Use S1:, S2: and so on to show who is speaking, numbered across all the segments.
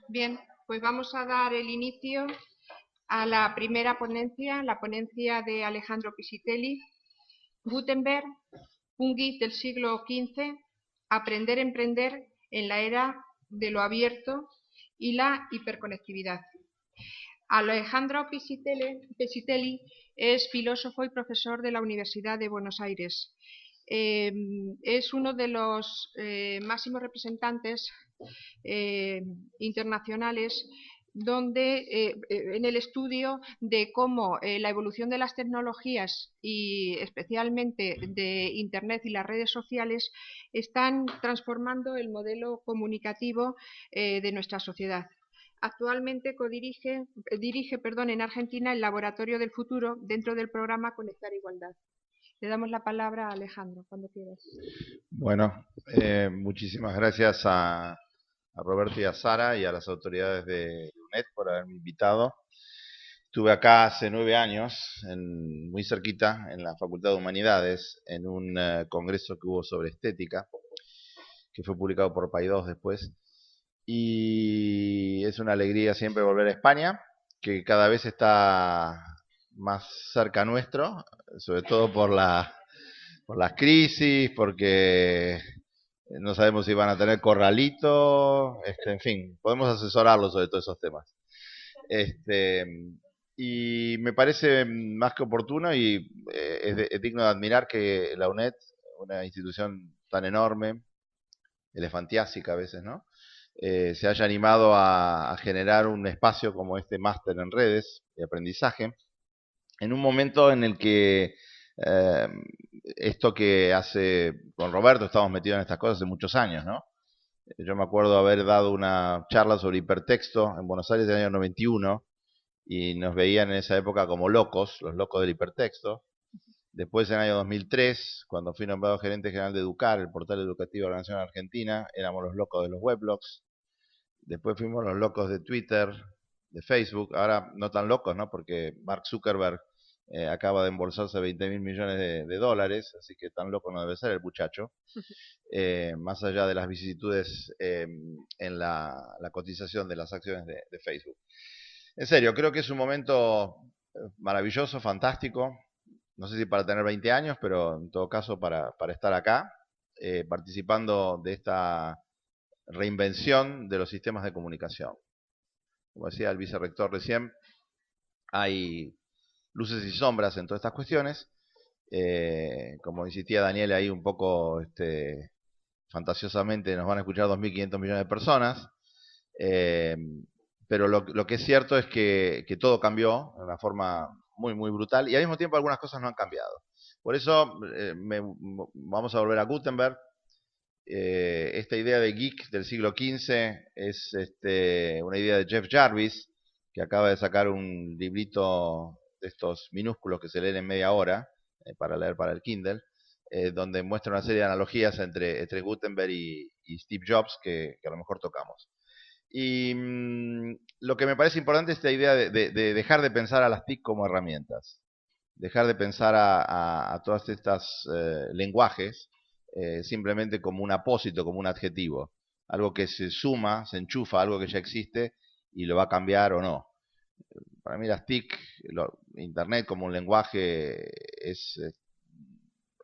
S1: Bien, pues vamos a dar el inicio a la primera ponencia, la ponencia de Alejandro Pisitelli, Gutenberg, un geek del siglo XV, aprender a emprender en la era de lo abierto y la hiperconectividad. Alejandro Pisitelli es filósofo y profesor de la Universidad de Buenos Aires. Es uno de los máximos representantes internacionales en el estudio de cómo la evolución de las tecnologías y especialmente de Internet y las redes sociales están transformando el modelo comunicativo de nuestra sociedad. Actualmente dirige en Argentina el Laboratorio del Futuro dentro del programa Conectar Igualdad. Le damos la palabra a Alejandro, cuando quieras.
S2: Bueno, muchísimas gracias a Roberto y a Sara y a las autoridades de UNED por haberme invitado. Estuve acá hace 9 años, muy cerquita, en la Facultad de Humanidades, en un congreso que hubo sobre estética, que fue publicado por Paidós después. Y es una alegría siempre volver a España, que cada vez está más cerca nuestro, sobre todo por las crisis, porque no sabemos si van a tener corralito, en fin, podemos asesorarlos sobre todos esos temas. Y me parece más que oportuno y es digno de admirar que la UNED, una institución tan enorme, elefantiásica a veces, ¿no? Se haya animado a generar un espacio como este máster en redes de aprendizaje, en un momento en el que eh, esto que hace con Roberto, estamos metidos en estas cosas hace muchos años, ¿no? Yo me acuerdo haber dado una charla sobre hipertexto en Buenos Aires en el año 91 y nos veían en esa época como locos, los locos del hipertexto. Después, en el año 2003, cuando fui nombrado gerente general de Educar, el portal educativo de la Nación Argentina, éramos los locos de los weblogs. Después fuimos los locos de Twitter, de Facebook. Ahora no tan locos, ¿no? Porque Mark Zuckerberg acaba de embolsarse 20.000 millones de dólares, así que tan loco no debe ser el muchacho. Más allá de las vicisitudes en la cotización de las acciones de Facebook. En serio, creo que es un momento maravilloso, fantástico. No sé si para tener 20 años, pero en todo caso para estar acá, participando de esta reinvención de los sistemas de comunicación. Como decía el vicerrector recién, hay luces y sombras en todas estas cuestiones. Como insistía Daniel ahí un poco fantasiosamente, nos van a escuchar 2.500 millones de personas. Pero lo que es cierto es que todo cambió de una forma muy, muy brutal y al mismo tiempo algunas cosas no han cambiado. Por eso vamos a volver a Gutenberg. Esta idea de geek del siglo XV es una idea de Jeff Jarvis, que acaba de sacar un librito de estos minúsculos que se leen en media hora, para leer para el Kindle, donde muestra una serie de analogías entre Gutenberg y Steve Jobs que a lo mejor tocamos. Y lo que me parece importante es esta idea de dejar de pensar a las TIC como herramientas, dejar de pensar a todas estas lenguajes simplemente como un apósito, como un adjetivo, algo que se suma, se enchufa a algo que ya existe y lo va a cambiar o no. Para mí las TIC, Internet como un lenguaje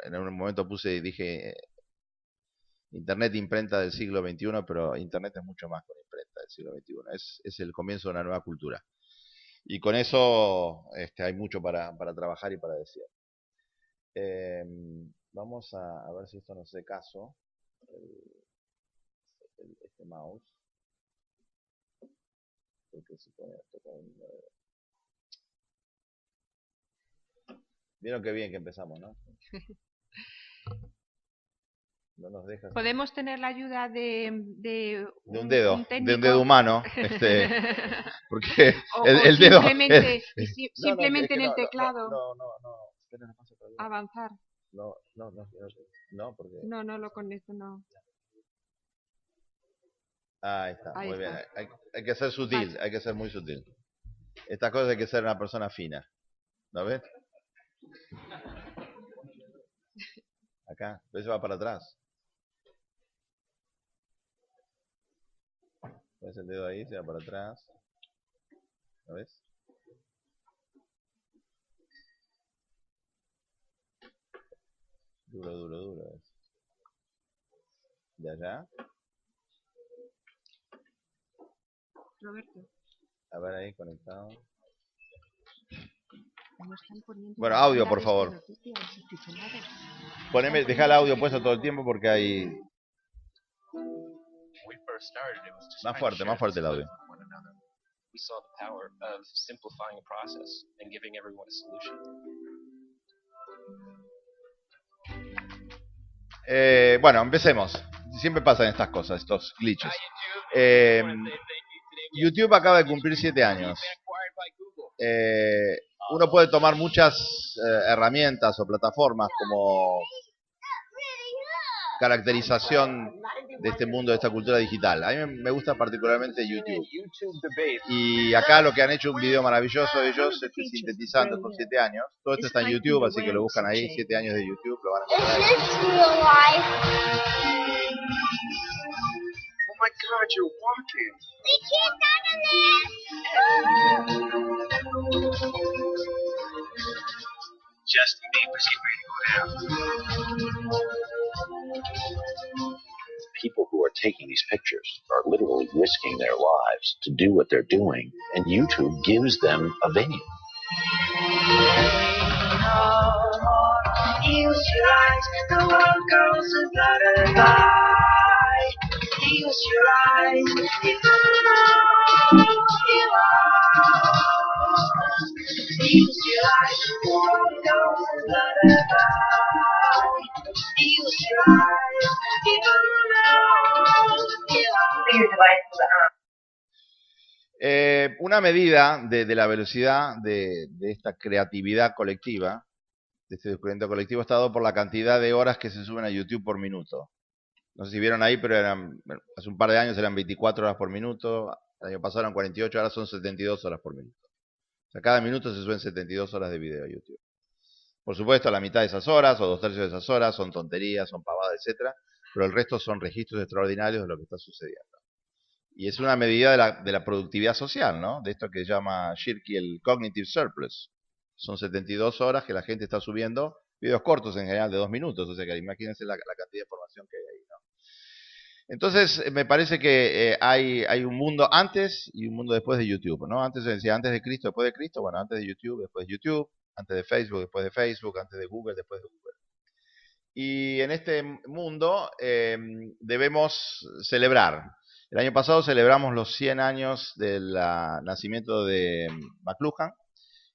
S2: en un momento dije, Internet imprenta del siglo XXI, pero Internet es mucho más que una imprenta del siglo XXI, es el comienzo de una nueva cultura. Y con eso hay mucho para trabajar y para decir. Vamos a ver si esto nos hace caso, este mouse, porque se pone a tocar Vieron qué bien que empezamos, ¿no? No nos deja.
S1: Podemos tener la ayuda
S2: de un dedo,
S1: un
S2: de un
S1: técnico
S2: dedo humano, porque
S1: o
S2: el dedo,
S1: simplemente,
S2: no, es
S1: simplemente
S2: que
S1: en el teclado
S2: espera, no pasa por ahí.
S1: avanzar.
S2: No, porque
S1: No, no lo conecto, no.
S2: ahí está,
S1: Ahí
S2: muy bien.
S1: está.
S2: Hay que ser
S1: Vale.
S2: sutil, hay que ser muy sutil. Estas cosas hay que ser una persona fina, ¿no ves? Acá, eso va para atrás. Pones el dedo ahí, se va para atrás. ¿Lo ves? Duro, duro, duro. De allá.
S1: Roberto,
S2: A ver ahí, conectado.
S1: no están poniendo
S2: Bueno,
S1: la
S2: audio,
S1: banda
S2: por
S1: de esta
S2: favor.
S1: noticia, no se escucha nada.
S2: Poneme, deja el audio puesto todo el tiempo porque hay... Más fuerte el audio.
S3: We saw the power of simplifying a process and giving everyone a solution.
S2: Bueno, empecemos. Siempre pasan estas cosas, estos glitches. YouTube acaba de cumplir 7 años. Uno puede tomar muchas herramientas o plataformas como caracterización de este mundo, de esta cultura digital. A mí me gusta particularmente YouTube. Y acá lo que han hecho un video maravilloso de ellos, sintetizando estos 7 años. Todo esto está en YouTube, así que lo buscan ahí, 7 años de YouTube, lo van a encontrar ahí.
S4: Oh my God, you're walking.
S5: We can't go in there.
S4: Justin Bieber's getting ready to go down. People who are taking these pictures are literally risking their lives to do what they're doing, and YouTube gives them a venue.
S5: Use your eyes, the world goes a better by. Use your eyes, you know you are. Use your eyes, the world goes a better by. Use your eyes, you know you are. Your device is on.
S2: Una medida de la velocidad de esta creatividad colectiva, de este descubrimiento colectivo, está dado por la cantidad de horas que se suben a YouTube por minuto. No sé si vieron ahí, pero hace un par de años eran 24 horas por minuto, el año pasado eran 48, ahora son 72 horas por minuto. O sea, cada minuto se suben 72 horas de video a YouTube. Por supuesto, la mitad de esas horas, o 2/3 de esas horas, son tonterías, son pavadas, etcétera, pero el resto son registros extraordinarios de lo que está sucediendo. Y es una medida de la productividad social, ¿no? De esto que se llama Shirky el Cognitive Surplus. Son 72 horas que la gente está subiendo, videos cortos en general de 2 minutos, o sea que imagínense la cantidad de información que hay ahí, ¿no? Entonces, me parece que hay un mundo antes y un mundo después de YouTube, ¿no? Antes se decía antes de Cristo, después de Cristo, bueno, antes de YouTube, después de YouTube, antes de Facebook, después de Facebook, antes de Google, después de Google. Y en este mundo debemos celebrar. El año pasado celebramos los 100 años del nacimiento de McLuhan.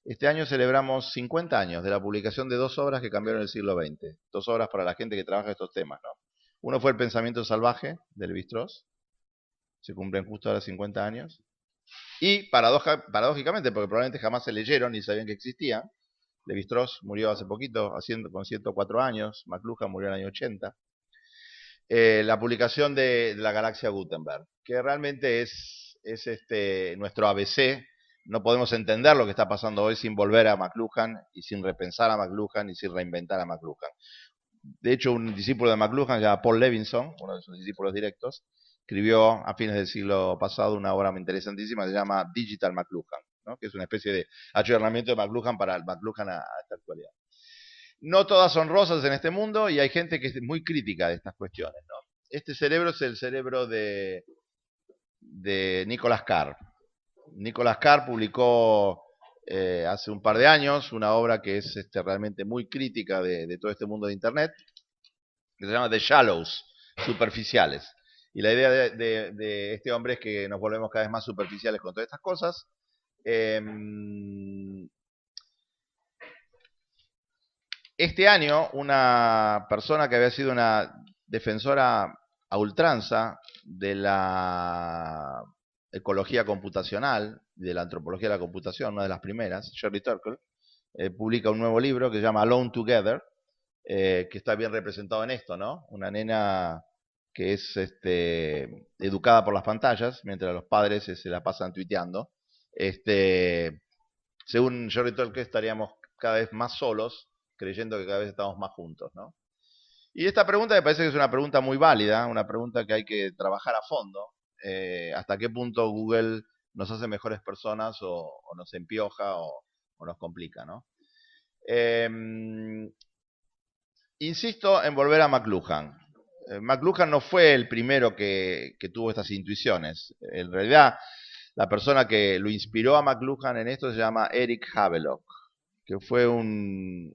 S2: Este año celebramos 50 años de la publicación de 2 obras que cambiaron el siglo XX. 2 obras para la gente que trabaja estos temas, ¿no? Uno fue El pensamiento salvaje, de Lévi-Strauss. Se cumplen justo ahora 50 años. Y paradójicamente, porque probablemente jamás se leyeron ni sabían que existían, Lévi-Strauss murió hace poquito, con 104 años. McLuhan murió en el año 80. La publicación de la galaxia Gutenberg, que realmente es nuestro ABC. No podemos entender lo que está pasando hoy sin volver a McLuhan y sin repensar a McLuhan y sin reinventar a McLuhan. De hecho, un discípulo de McLuhan, llamado Paul Levinson, uno de sus discípulos directos, escribió a fines del siglo pasado una obra muy interesantísima que se llama Digital McLuhan, ¿no? Que es una especie de ayornamiento de McLuhan para el McLuhan a esta actualidad. No todas son rosas en este mundo y hay gente que es muy crítica de estas cuestiones, ¿no? Este cerebro es el cerebro de Nicholas Carr. Nicholas Carr publicó hace un par de años una obra que es realmente muy crítica de todo este mundo de Internet, que se llama The Shallows, superficiales. Y la idea de este hombre es que nos volvemos cada vez más superficiales con todas estas cosas. Este año, una persona que había sido una defensora a ultranza de la ecología computacional, de la antropología de la computación, una de las primeras, Sherry Turkle, publica un nuevo libro que se llama Alone Together, que está bien representado en esto, ¿no? Una nena que es educada por las pantallas, mientras los padres se la pasan tuiteando. Según Sherry Turkle, estaríamos cada vez más solos, creyendo que cada vez estamos más juntos, ¿no? Y esta pregunta me parece que es una pregunta muy válida, una pregunta que hay que trabajar a fondo, hasta qué punto Google nos hace mejores personas o nos empioja o nos complica, ¿no? Insisto en volver a McLuhan. McLuhan no fue el primero que tuvo estas intuiciones. En realidad, la persona que lo inspiró a McLuhan en esto se llama Eric Havelock, que fue un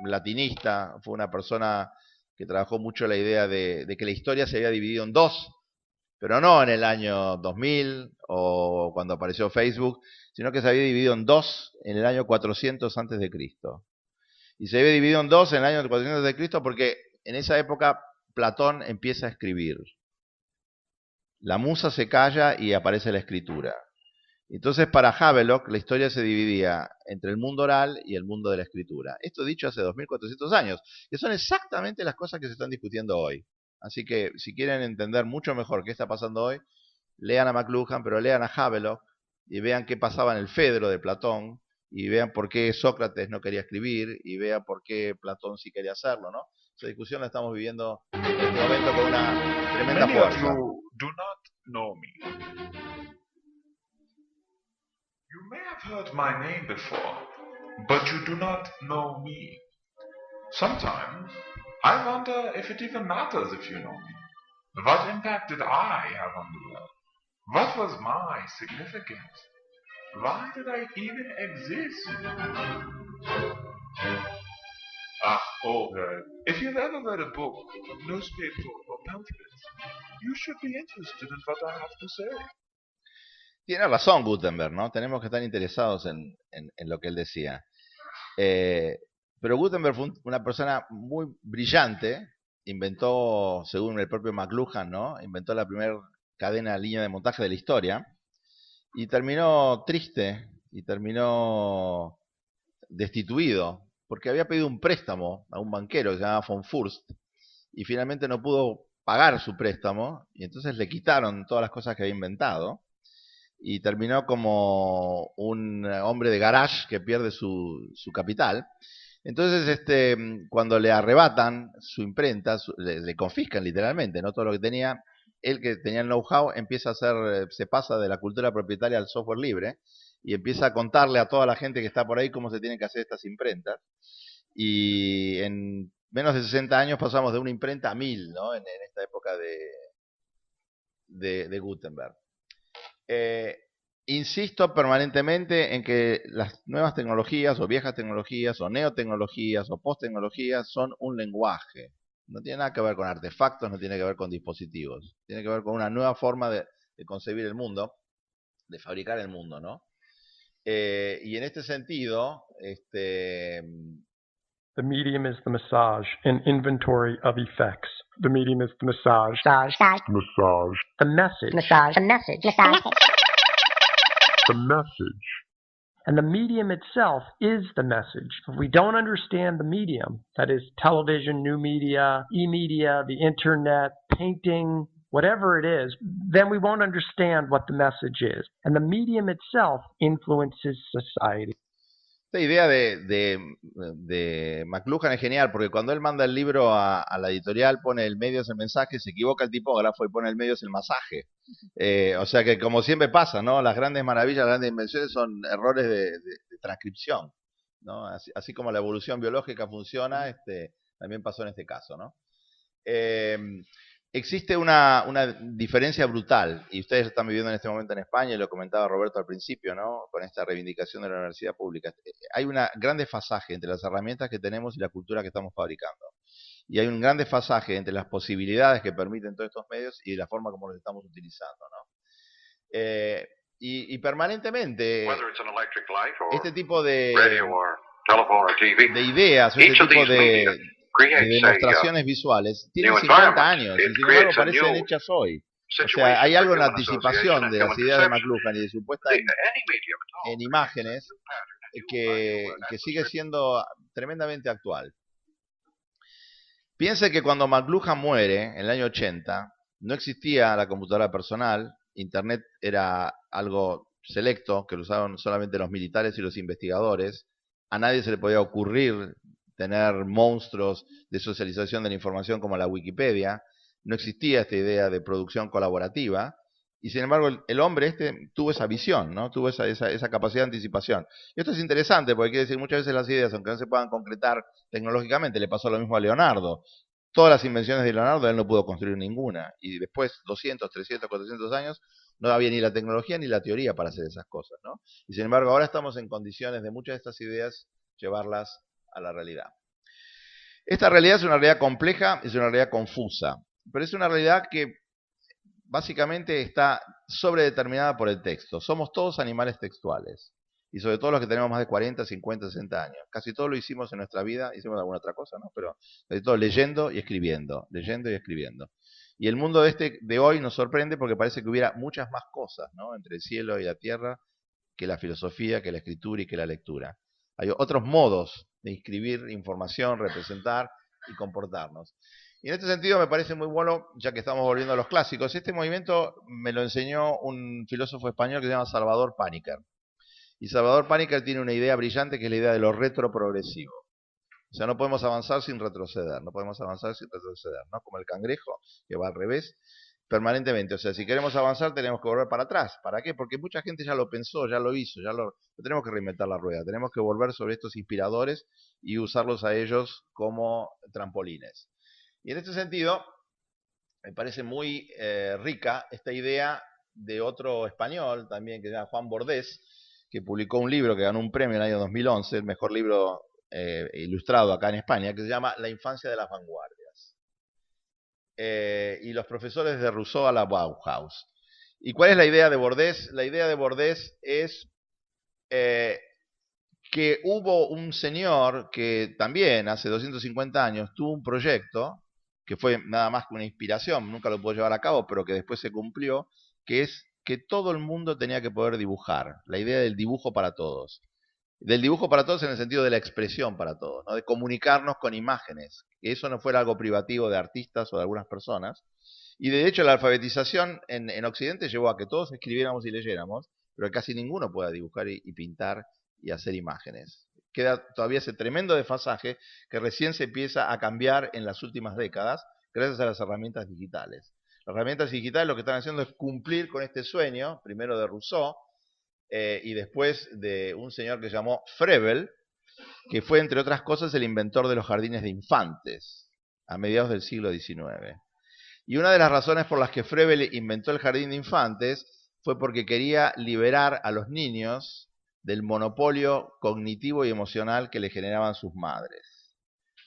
S2: latinista, fue una persona que trabajó mucho la idea de que la historia se había dividido en dos, pero no en el año 2000 o cuando apareció Facebook, sino que se había dividido en dos en el año 400 antes de Cristo. Y se había dividido en dos en el año 400 de Cristo porque en esa época Platón empieza a escribir. La musa se calla y aparece la escritura. Entonces para Havelock la historia se dividía entre el mundo oral y el mundo de la escritura. Esto dicho hace 2400 años, que son exactamente las cosas que se están discutiendo hoy. Así que si quieren entender mucho mejor qué está pasando hoy, lean a McLuhan, pero lean a Havelock y vean qué pasaba en el Fedro de Platón, y vean por qué Sócrates no quería escribir, y vean por qué Platón sí quería hacerlo, ¿no? Esa discusión la estamos viviendo en este momento con una tremenda
S6: Many of
S2: fuerza.
S6: you do not know me. You may have heard my name before, but you do not know me. Sometimes I wonder if it even matters if you know me. What impact did I have on the world? What was my significance? Why did I even exist? If you've ever read a book, newspaper, or pamphlet, you should be interested in what I have to say.
S2: Tiene razón Gutenberg, ¿no? Tenemos que estar interesados en lo que él decía. Pero Gutenberg fue una persona muy brillante, inventó, según el propio McLuhan, ¿no? Inventó la primera línea de montaje de la historia, y terminó triste, y terminó destituido, porque había pedido un préstamo a un banquero que se llamaba von Furst, y finalmente no pudo pagar su préstamo, y entonces le quitaron todas las cosas que había inventado, y terminó como un hombre de garage que pierde su capital. Entonces, cuando le arrebatan su imprenta, le confiscan literalmente, ¿no? Todo lo que tenía, él que tenía el know-how empieza a se pasa de la cultura propietaria al software libre, y empieza a contarle a toda la gente que está por ahí cómo se tienen que hacer estas imprentas. Y en menos de 60 años pasamos de una imprenta a 1000, ¿no? En esta época de Gutenberg. Insisto permanentemente en que las nuevas tecnologías o viejas tecnologías o neotecnologías o posttecnologías son un lenguaje. No tiene nada que ver con artefactos, no tiene que ver con dispositivos. Tiene que ver con una nueva forma de concebir el mundo, de fabricar el mundo, ¿no? Y en este sentido,
S7: The medium is the massage, an inventory of effects. The medium is the massage.
S8: Massage.
S7: The message.
S8: Massage. The message. Massage.
S7: The message. And the medium itself is the message. If we don't understand the medium, that is television, new media, e-media, the internet, painting, whatever it is, then we won't understand what the message is. And the medium itself influences society.
S2: Esta idea de McLuhan es genial, porque cuando él manda el libro a la editorial, pone el medio es el mensaje, se equivoca el tipógrafo y pone el medio es el masaje. O sea que, como siempre pasa, ¿no? Las grandes maravillas, las grandes invenciones son errores de transcripción, ¿no? Así como la evolución biológica funciona, también pasó en este caso, ¿no? Existe una diferencia brutal, y ustedes están viviendo en este momento en España, y lo comentaba Roberto al principio, ¿no? Con esta reivindicación de la universidad pública. Hay un gran desfasaje entre las herramientas que tenemos y la cultura que estamos fabricando. Y hay un gran desfasaje entre las posibilidades que permiten todos estos medios y la forma como los estamos utilizando, ¿no? Y permanentemente, este tipo de ideas, o este tipo de demostraciones visuales tienen 50 años y sin embargo parecen hechas hoy. O sea, hay algo en la anticipación de las ideas de McLuhan y de su puesta en imágenes que sigue siendo tremendamente actual. Piense que cuando McLuhan muere, en el año 80, no existía la computadora personal, Internet era algo selecto, que lo usaban solamente los militares y los investigadores, a nadie se le podía ocurrir tener monstruos de socialización de la información como la Wikipedia, no existía esta idea de producción colaborativa, y sin embargo el hombre tuvo esa visión, ¿no? Tuvo esa capacidad de anticipación. Y esto es interesante porque quiere decir muchas veces las ideas, aunque no se puedan concretar tecnológicamente, le pasó lo mismo a Leonardo. Todas las invenciones de Leonardo él no pudo construir ninguna, y después, 200, 300, 400 años, no había ni la tecnología ni la teoría para hacer esas cosas, ¿no? Y sin embargo ahora estamos en condiciones de muchas de estas ideas llevarlas a la realidad. Esta realidad es una realidad compleja, es una realidad confusa, pero es una realidad que básicamente está sobredeterminada por el texto. Somos todos animales textuales, y sobre todo los que tenemos más de 40, 50, 60 años. Casi todo lo hicimos en nuestra vida, hicimos alguna otra cosa, ¿no? Pero sobre todo leyendo y escribiendo, leyendo y escribiendo. Y el mundo de hoy nos sorprende porque parece que hubiera muchas más cosas, ¿no? Entre el cielo y la tierra, que la filosofía, que la escritura y que la lectura. Hay otros modos de inscribir información, representar y comportarnos. Y en este sentido me parece muy bueno, ya que estamos volviendo a los clásicos, este movimiento me lo enseñó un filósofo español que se llama Salvador Paniker. Y Salvador Paniker tiene una idea brillante que es la idea de lo retroprogresivo. O sea, no podemos avanzar sin retroceder, no podemos avanzar sin retroceder, ¿no? Como el cangrejo, que va al revés permanentemente. O sea, si queremos avanzar tenemos que volver para atrás. ¿Para qué? Porque mucha gente ya lo pensó, ya lo hizo, no tenemos que reinventar la rueda, tenemos que volver sobre estos inspiradores y usarlos a ellos como trampolines. Y en este sentido, me parece muy rica esta idea de otro español también, que se llama Juan Bordés, que publicó un libro que ganó un premio en el año 2011, el mejor libro ilustrado acá en España, que se llama La infancia de las vanguardias. Y los profesores de Rousseau a la Bauhaus. ¿Y cuál es la idea de Bordés? La idea de Bordés es que hubo un señor que también hace 250 años tuvo un proyecto que fue nada más que una inspiración, nunca lo pudo llevar a cabo, pero que después se cumplió, que es que todo el mundo tenía que poder dibujar, la idea del dibujo para todos. Del dibujo para todos en el sentido de la expresión para todos, ¿no? De comunicarnos con imágenes, que eso no fuera algo privativo de artistas o de algunas personas. Y de hecho la alfabetización en Occidente llevó a que todos escribiéramos y leyéramos, pero que casi ninguno pueda dibujar y pintar y hacer imágenes. Queda todavía ese tremendo desfasaje que recién se empieza a cambiar en las últimas décadas gracias a las herramientas digitales. Las herramientas digitales lo que están haciendo es cumplir con este sueño, primero de Rousseau y después de un señor que se llamó Froebel, que fue entre otras cosas el inventor de los jardines de infantes a mediados del siglo XIX. Y una de las razones por las que Froebel inventó el jardín de infantes fue porque quería liberar a los niños del monopolio cognitivo y emocional que le generaban sus madres.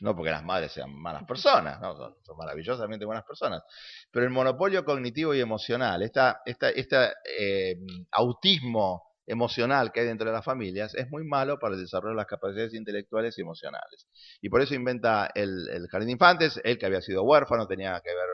S2: No porque las madres sean malas personas, ¿no? Son maravillosamente buenas personas, pero el monopolio cognitivo y emocional, este autismo emocional que hay dentro de las familias es muy malo para el desarrollo de las capacidades intelectuales y emocionales. Y por eso inventa el jardín de infantes. Él, que había sido huérfano, tenía que ver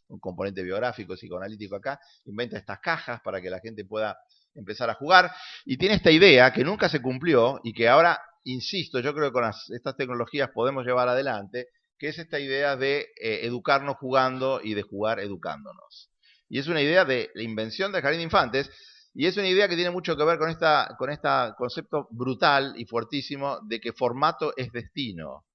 S2: un componente biográfico, psicoanalítico acá, inventa estas cajas para que la gente pueda empezar a jugar, y tiene esta idea que nunca se cumplió y que ahora, insisto, yo creo que con estas tecnologías podemos llevar adelante, que es esta idea de educarnos jugando y de jugar educándonos. Y es una idea de la invención del jardín de infantes, y es una idea que tiene mucho que ver con este concepto brutal y fuertísimo de que formato es destino.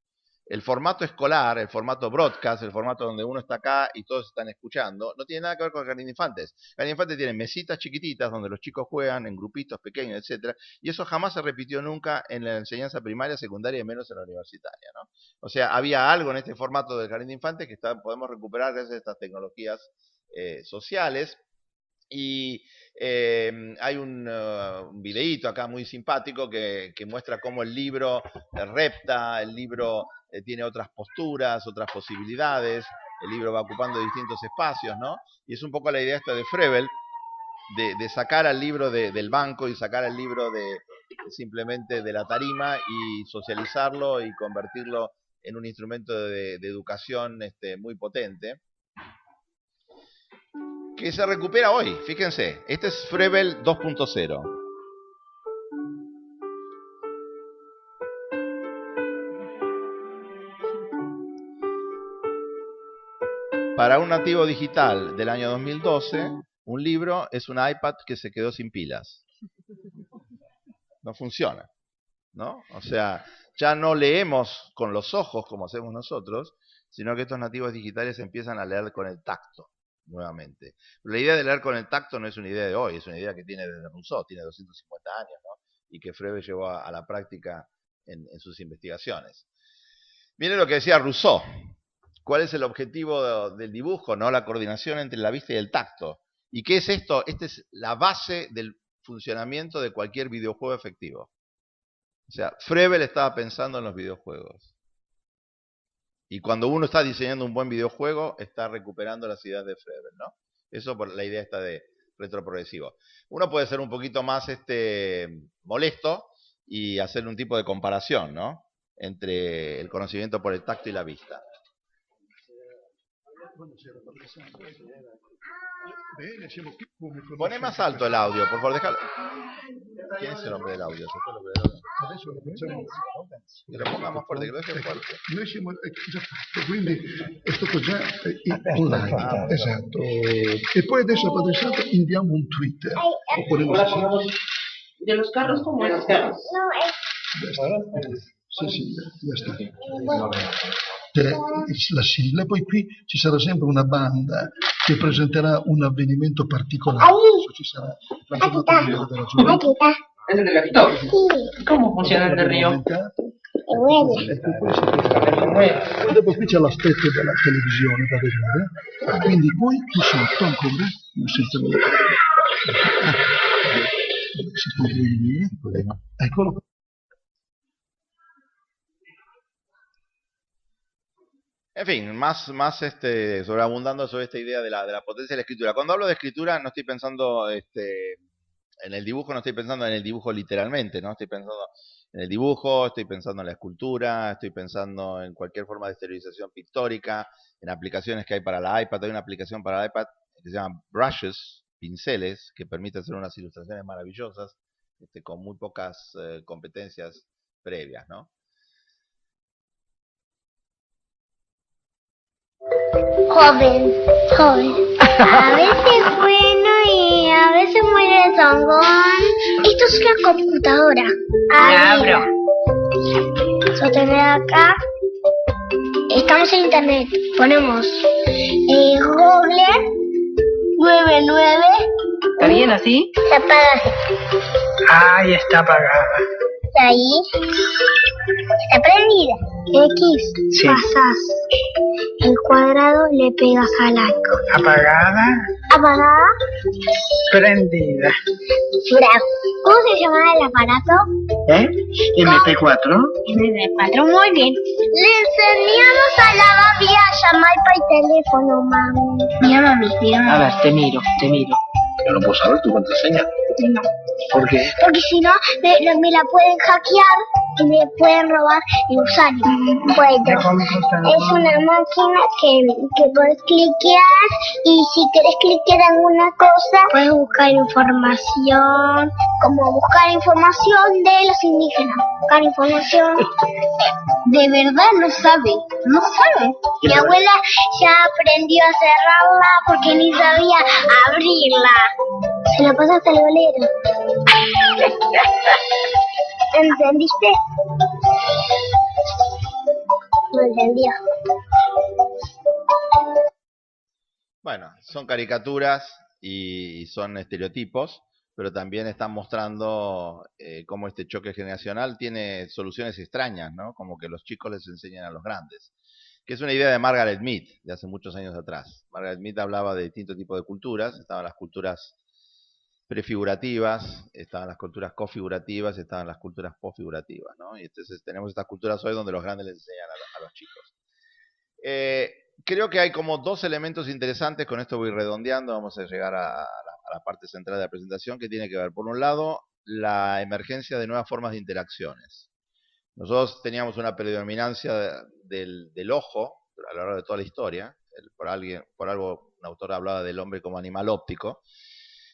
S2: El formato escolar, el formato broadcast, el formato donde uno está acá y todos están escuchando, no tiene nada que ver con el jardín de infantes. El jardín de infantes tiene mesitas chiquititas donde los chicos juegan en grupitos pequeños, etcétera, y eso jamás se repitió nunca en la enseñanza primaria, secundaria y menos en la universitaria, ¿no? O sea, había algo en este formato del jardín de infantes que podemos recuperar gracias a estas tecnologías sociales. Y hay un videíto acá muy simpático que muestra cómo el libro repta, el libro tiene otras posturas, otras posibilidades, el libro va ocupando distintos espacios, ¿no? Y es un poco la idea esta de Froebel, de sacar al libro del banco y sacar al libro simplemente de la tarima y socializarlo y convertirlo en un instrumento de educación muy potente, que se recupera hoy. Fíjense, este es Froebel 2.0. Para un nativo digital del año 2012, un libro es un iPad que se quedó sin pilas. No funciona, ¿no? O sea, ya no leemos con los ojos como hacemos nosotros, sino que estos nativos digitales empiezan a leer con el tacto, nuevamente. Pero la idea de leer con el tacto no es una idea de hoy, es una idea que tiene desde Rousseau, tiene 250 años, ¿no? Y que Frege llevó a la práctica en sus investigaciones. Miren lo que decía Rousseau. ¿Cuál es el objetivo del dibujo? ¿No? La coordinación entre la vista y el tacto. ¿Y qué es esto? Esta es la base del funcionamiento de cualquier videojuego efectivo. O sea, Froebel estaba pensando en los videojuegos. Y cuando uno está diseñando un buen videojuego, está recuperando las ideas de Froebel, ¿no? Eso por la idea está de retroprogresivo. Uno puede ser un poquito más molesto y hacer un tipo de comparación, ¿no? Entre el conocimiento por el tacto y la vista. Poné más alto el audio, por favor, déjalo. ¿Quién es el hombre del audio? Que lo ponga más fuerte, que lo deje fuerte.
S9: Noi siamo già fatto, quindi è stato già online, esatto. E poi adesso a Padre Santo inviamo un Twitter. Oppure
S5: De los carros como los carros.
S9: Sì, ya está. La sigla, poi qui ci sarà sempre una banda che presenterà un avvenimento particolare. Ci sarà la giornata della gioventù.
S5: ¿Es el de gatito? Sí. ¿Cómo funciona el de Río?
S9: Poi dopo qui c'è l'aspetto della televisione da vedere, quindi poi qui sotto ancora senza si può vedere, eccolo.
S2: En fin, más sobreabundando sobre esta idea de la potencia de la escritura. Cuando hablo de escritura no estoy pensando en el dibujo, no estoy pensando en el dibujo literalmente, ¿no? Estoy pensando en el dibujo, estoy pensando en la escultura, estoy pensando en cualquier forma de exteriorización pictórica, en aplicaciones que hay para la iPad. Hay una aplicación para la iPad que se llama Brushes, pinceles, que permite hacer unas ilustraciones maravillosas con muy pocas competencias previas, ¿no?
S10: Joven. A veces bueno y a veces muy rezongón. Esto es una computadora.
S5: Abro.
S10: Sostener acá. Estamos en internet. Ponemos Google 99.
S5: ¿Está bien así?
S10: Se apaga así.
S5: Ahí está apagada.
S10: Y ahí está prendida. X,
S5: Sí.
S10: pasas el cuadrado, le pegas al arco.
S5: Apagada,
S10: Apagada.
S5: prendida.
S10: Bravo. ¿Cómo se llama el aparato?
S5: MP4.
S10: MP4, muy bien. Le enseñamos a la Babi a llamar por el teléfono, mami. Mira, mami,
S5: A ver, te miro.
S4: Yo no puedo saber tu contraseña.
S10: No.
S4: ¿Por qué?
S10: Porque si no, me la pueden hackear y me pueden robar el usuario. Bueno, es una máquina que puedes cliquear y si quieres cliquear alguna cosa, puedes buscar información, como buscar información de los indígenas, buscar información. De verdad no sabe. Mi abuela ya aprendió a cerrarla porque ni sabía abrirla. Se la pasa hasta el bolero. ¿Entendiste? No entendió.
S2: Bueno, son caricaturas y son estereotipos, pero también están mostrando cómo este choque generacional tiene soluciones extrañas, ¿no? Como que los chicos les enseñan a los grandes. Que es una idea de Margaret Mead, de hace muchos años atrás. Margaret Mead hablaba de distintos tipos de culturas. Estaban las culturas prefigurativas, estaban las culturas configurativas, estaban las culturas posfigurativas, ¿no? Y entonces tenemos estas culturas hoy donde los grandes les enseñan a los chicos. Creo que hay como dos elementos interesantes, con esto voy redondeando, vamos a llegar a la parte central de la presentación, que tiene que ver, por un lado, la emergencia de nuevas formas de interacciones. Nosotros teníamos una predominancia del ojo a lo largo de toda la historia. Por algo un autor hablaba del hombre como animal óptico,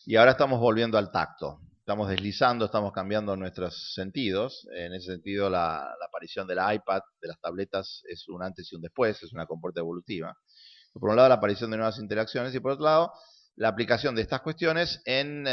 S2: y ahora estamos volviendo al tacto. Estamos deslizando, estamos cambiando nuestros sentidos. En ese sentido, la aparición del iPad, de las tabletas, es un antes y un después, es una compuerta evolutiva. Por un lado, la aparición de nuevas interacciones, y por otro lado, la aplicación de estas cuestiones en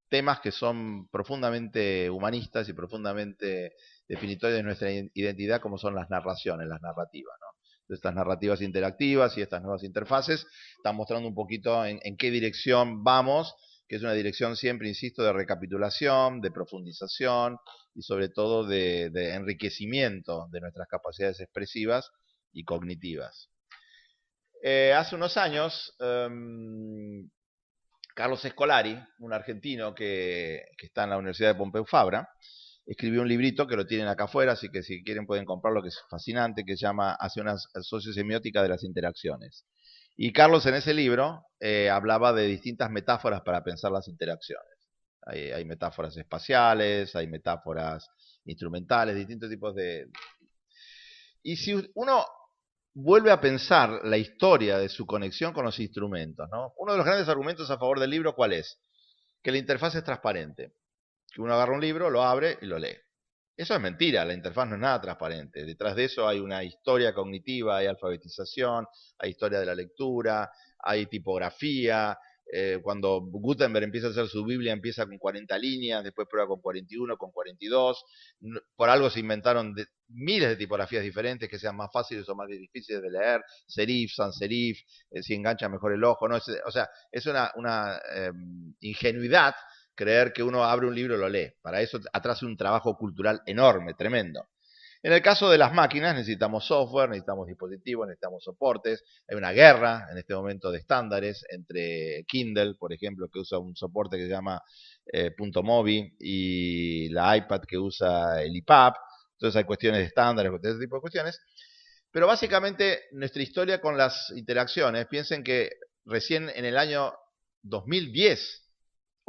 S2: temas que son profundamente humanistas y profundamente definitorios de nuestra identidad, como son las narraciones, las narrativas, ¿no? de estas narrativas interactivas y estas nuevas interfaces, están mostrando un poquito en qué dirección vamos, que es una dirección siempre, insisto, de recapitulación, de profundización y sobre todo de enriquecimiento de nuestras capacidades expresivas y cognitivas. Hace unos años, Carlos Scolari, un argentino que está en la Universidad de Pompeu Fabra, escribió un librito que lo tienen acá afuera, así que si quieren pueden comprarlo, que es fascinante, que se llama Hacia una sociosemiótica de las interacciones. Y Carlos en ese libro hablaba de distintas metáforas para pensar las interacciones. Hay metáforas espaciales, hay metáforas instrumentales, distintos tipos de... Y si uno vuelve a pensar la historia de su conexión con los instrumentos, ¿no? Uno de los grandes argumentos a favor del libro, ¿cuál es? Que la interfaz es transparente. Que uno agarra un libro, lo abre y lo lee. Eso es mentira, la interfaz no es nada transparente. Detrás de eso hay una historia cognitiva, hay alfabetización, hay historia de la lectura, hay tipografía. Cuando Gutenberg empieza a hacer su Biblia, empieza con 40 líneas, después prueba con 41, con 42. Por algo se inventaron miles de tipografías diferentes que sean más fáciles o más difíciles de leer. Serif, sans serif, si engancha mejor el ojo. ¿No? O sea, es una ingenuidad creer que uno abre un libro y lo lee. Para eso atrás hay un trabajo cultural enorme, tremendo. En el caso de las máquinas necesitamos software, necesitamos dispositivos, necesitamos soportes. Hay una guerra en este momento de estándares entre Kindle, por ejemplo, que usa un soporte que se llama .mobi, y la iPad que usa el EPUB. Entonces hay cuestiones de estándares, de ese tipo de cuestiones. Pero básicamente nuestra historia con las interacciones, piensen que recién en el año 2010,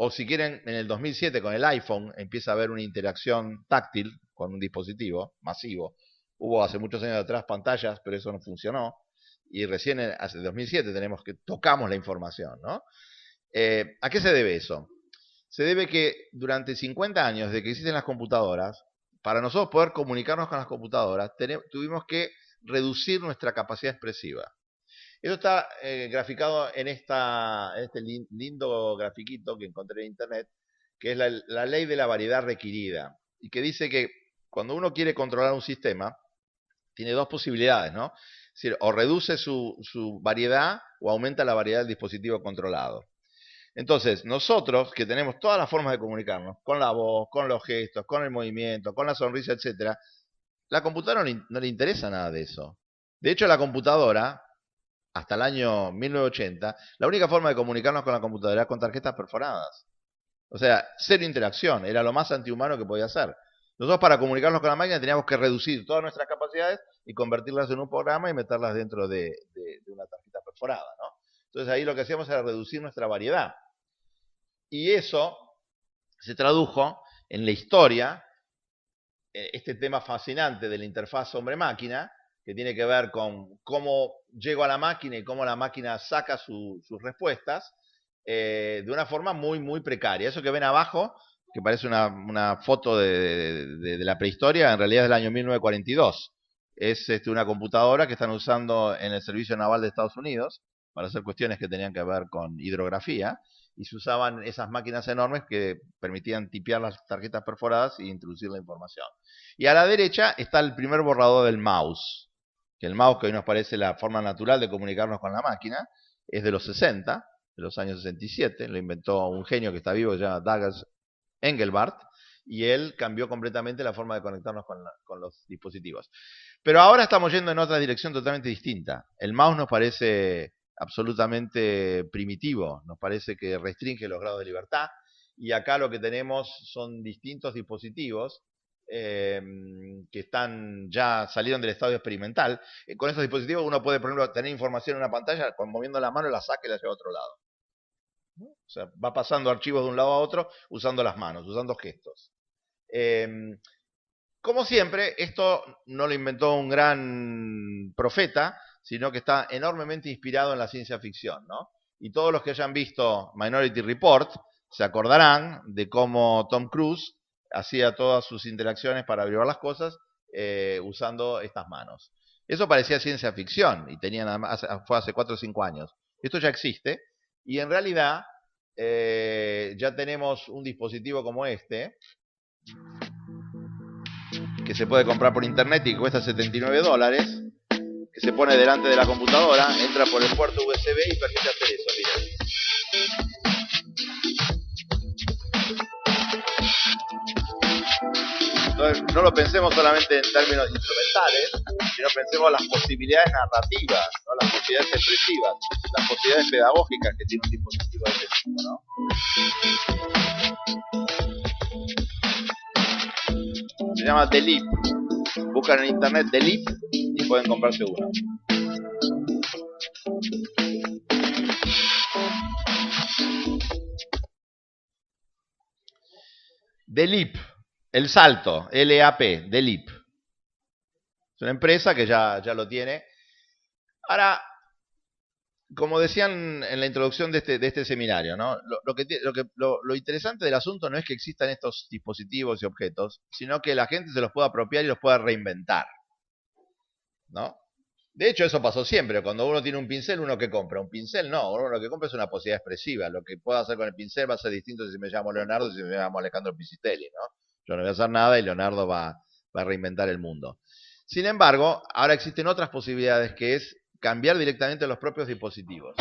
S2: o si quieren en el 2007 con el iPhone, empieza a haber una interacción táctil con un dispositivo masivo. Hubo hace muchos años atrás pantallas, pero eso no funcionó. Y recién hace 2007 tocamos la información, ¿no? ¿A qué se debe eso? Se debe que durante 50 años de que existen las computadoras, para nosotros poder comunicarnos con las computadoras, tuvimos que reducir nuestra capacidad expresiva. Eso está graficado en este lindo grafiquito que encontré en internet, que es la ley de la variedad requerida, y que dice que cuando uno quiere controlar un sistema, tiene dos posibilidades, ¿no? Es decir, o reduce su variedad o aumenta la variedad del dispositivo controlado. Entonces, nosotros que tenemos todas las formas de comunicarnos, con la voz, con los gestos, con el movimiento, con la sonrisa, etc., la computadora no le interesa nada de eso. De hecho, la computadora, hasta el año 1980, la única forma de comunicarnos con la computadora era con tarjetas perforadas. O sea, cero interacción, era lo más antihumano que podía hacer. Nosotros para comunicarnos con la máquina teníamos que reducir todas nuestras capacidades y convertirlas en un programa y meterlas dentro de una tarjeta perforada, ¿no? Entonces ahí lo que hacíamos era reducir nuestra variedad. Y eso se tradujo en la historia, este tema fascinante de la interfaz hombre-máquina, que tiene que ver con cómo llego a la máquina y cómo la máquina saca sus respuestas, de una forma muy, muy precaria. Eso que ven abajo, que parece una foto de la prehistoria, en realidad es del año 1942. Es una computadora que están usando en el Servicio Naval de Estados Unidos para hacer cuestiones que tenían que ver con hidrografía, y se usaban esas máquinas enormes que permitían tipear las tarjetas perforadas e introducir la información. Y a la derecha está el primer borrador del mouse, que el mouse, que hoy nos parece la forma natural de comunicarnos con la máquina, es de los 60, de los años 67, lo inventó un genio que está vivo, que se llama Douglas Engelbart, y él cambió completamente la forma de conectarnos con los dispositivos. Pero ahora estamos yendo en otra dirección totalmente distinta. El mouse nos parece absolutamente primitivo, nos parece que restringe los grados de libertad, y acá lo que tenemos son distintos dispositivos que salieron del estadio experimental. Con estos dispositivos uno puede, por ejemplo, tener información en una pantalla, moviendo la mano la saca y la lleva a otro lado. O sea, va pasando archivos de un lado a otro usando las manos, usando gestos. Como siempre, esto no lo inventó un gran profeta, sino que está enormemente inspirado en la ciencia ficción, ¿no? Y todos los que hayan visto Minority Report se acordarán de cómo Tom Cruise hacía todas sus interacciones para averiguar las cosas usando estas manos. Eso parecía ciencia ficción y fue hace 4 o 5 años. Esto ya existe y en realidad ya tenemos un dispositivo como este, que se puede comprar por internet y que cuesta $79, que se pone delante de la computadora, entra por el puerto USB y permite hacer eso, miren. Entonces, no lo pensemos solamente en términos instrumentales, sino pensemos las posibilidades narrativas, ¿no? Las posibilidades expresivas, las posibilidades pedagógicas que tiene un dispositivo de este tipo, ¿no? Se llama The Leap. Buscan en internet The Leap y pueden comprarse uno. The Leap, el salto, L-A-P, The Leap. Es una empresa que ya lo tiene. Ahora, como decían en la introducción de este seminario, ¿no? Lo interesante del asunto no es que existan estos dispositivos y objetos, sino que la gente se los pueda apropiar y los pueda reinventar, ¿no? De hecho, eso pasó siempre. Cuando uno tiene un pincel, ¿uno qué compra? Un pincel no, uno lo que compra es una posibilidad expresiva. Lo que puedo hacer con el pincel va a ser distinto si me llamo Leonardo o si me llamo Alejandro Pisitelli, ¿no? Yo no voy a hacer nada y Leonardo va a reinventar el mundo. Sin embargo, ahora existen otras posibilidades, que es cambiar directamente los propios dispositivos.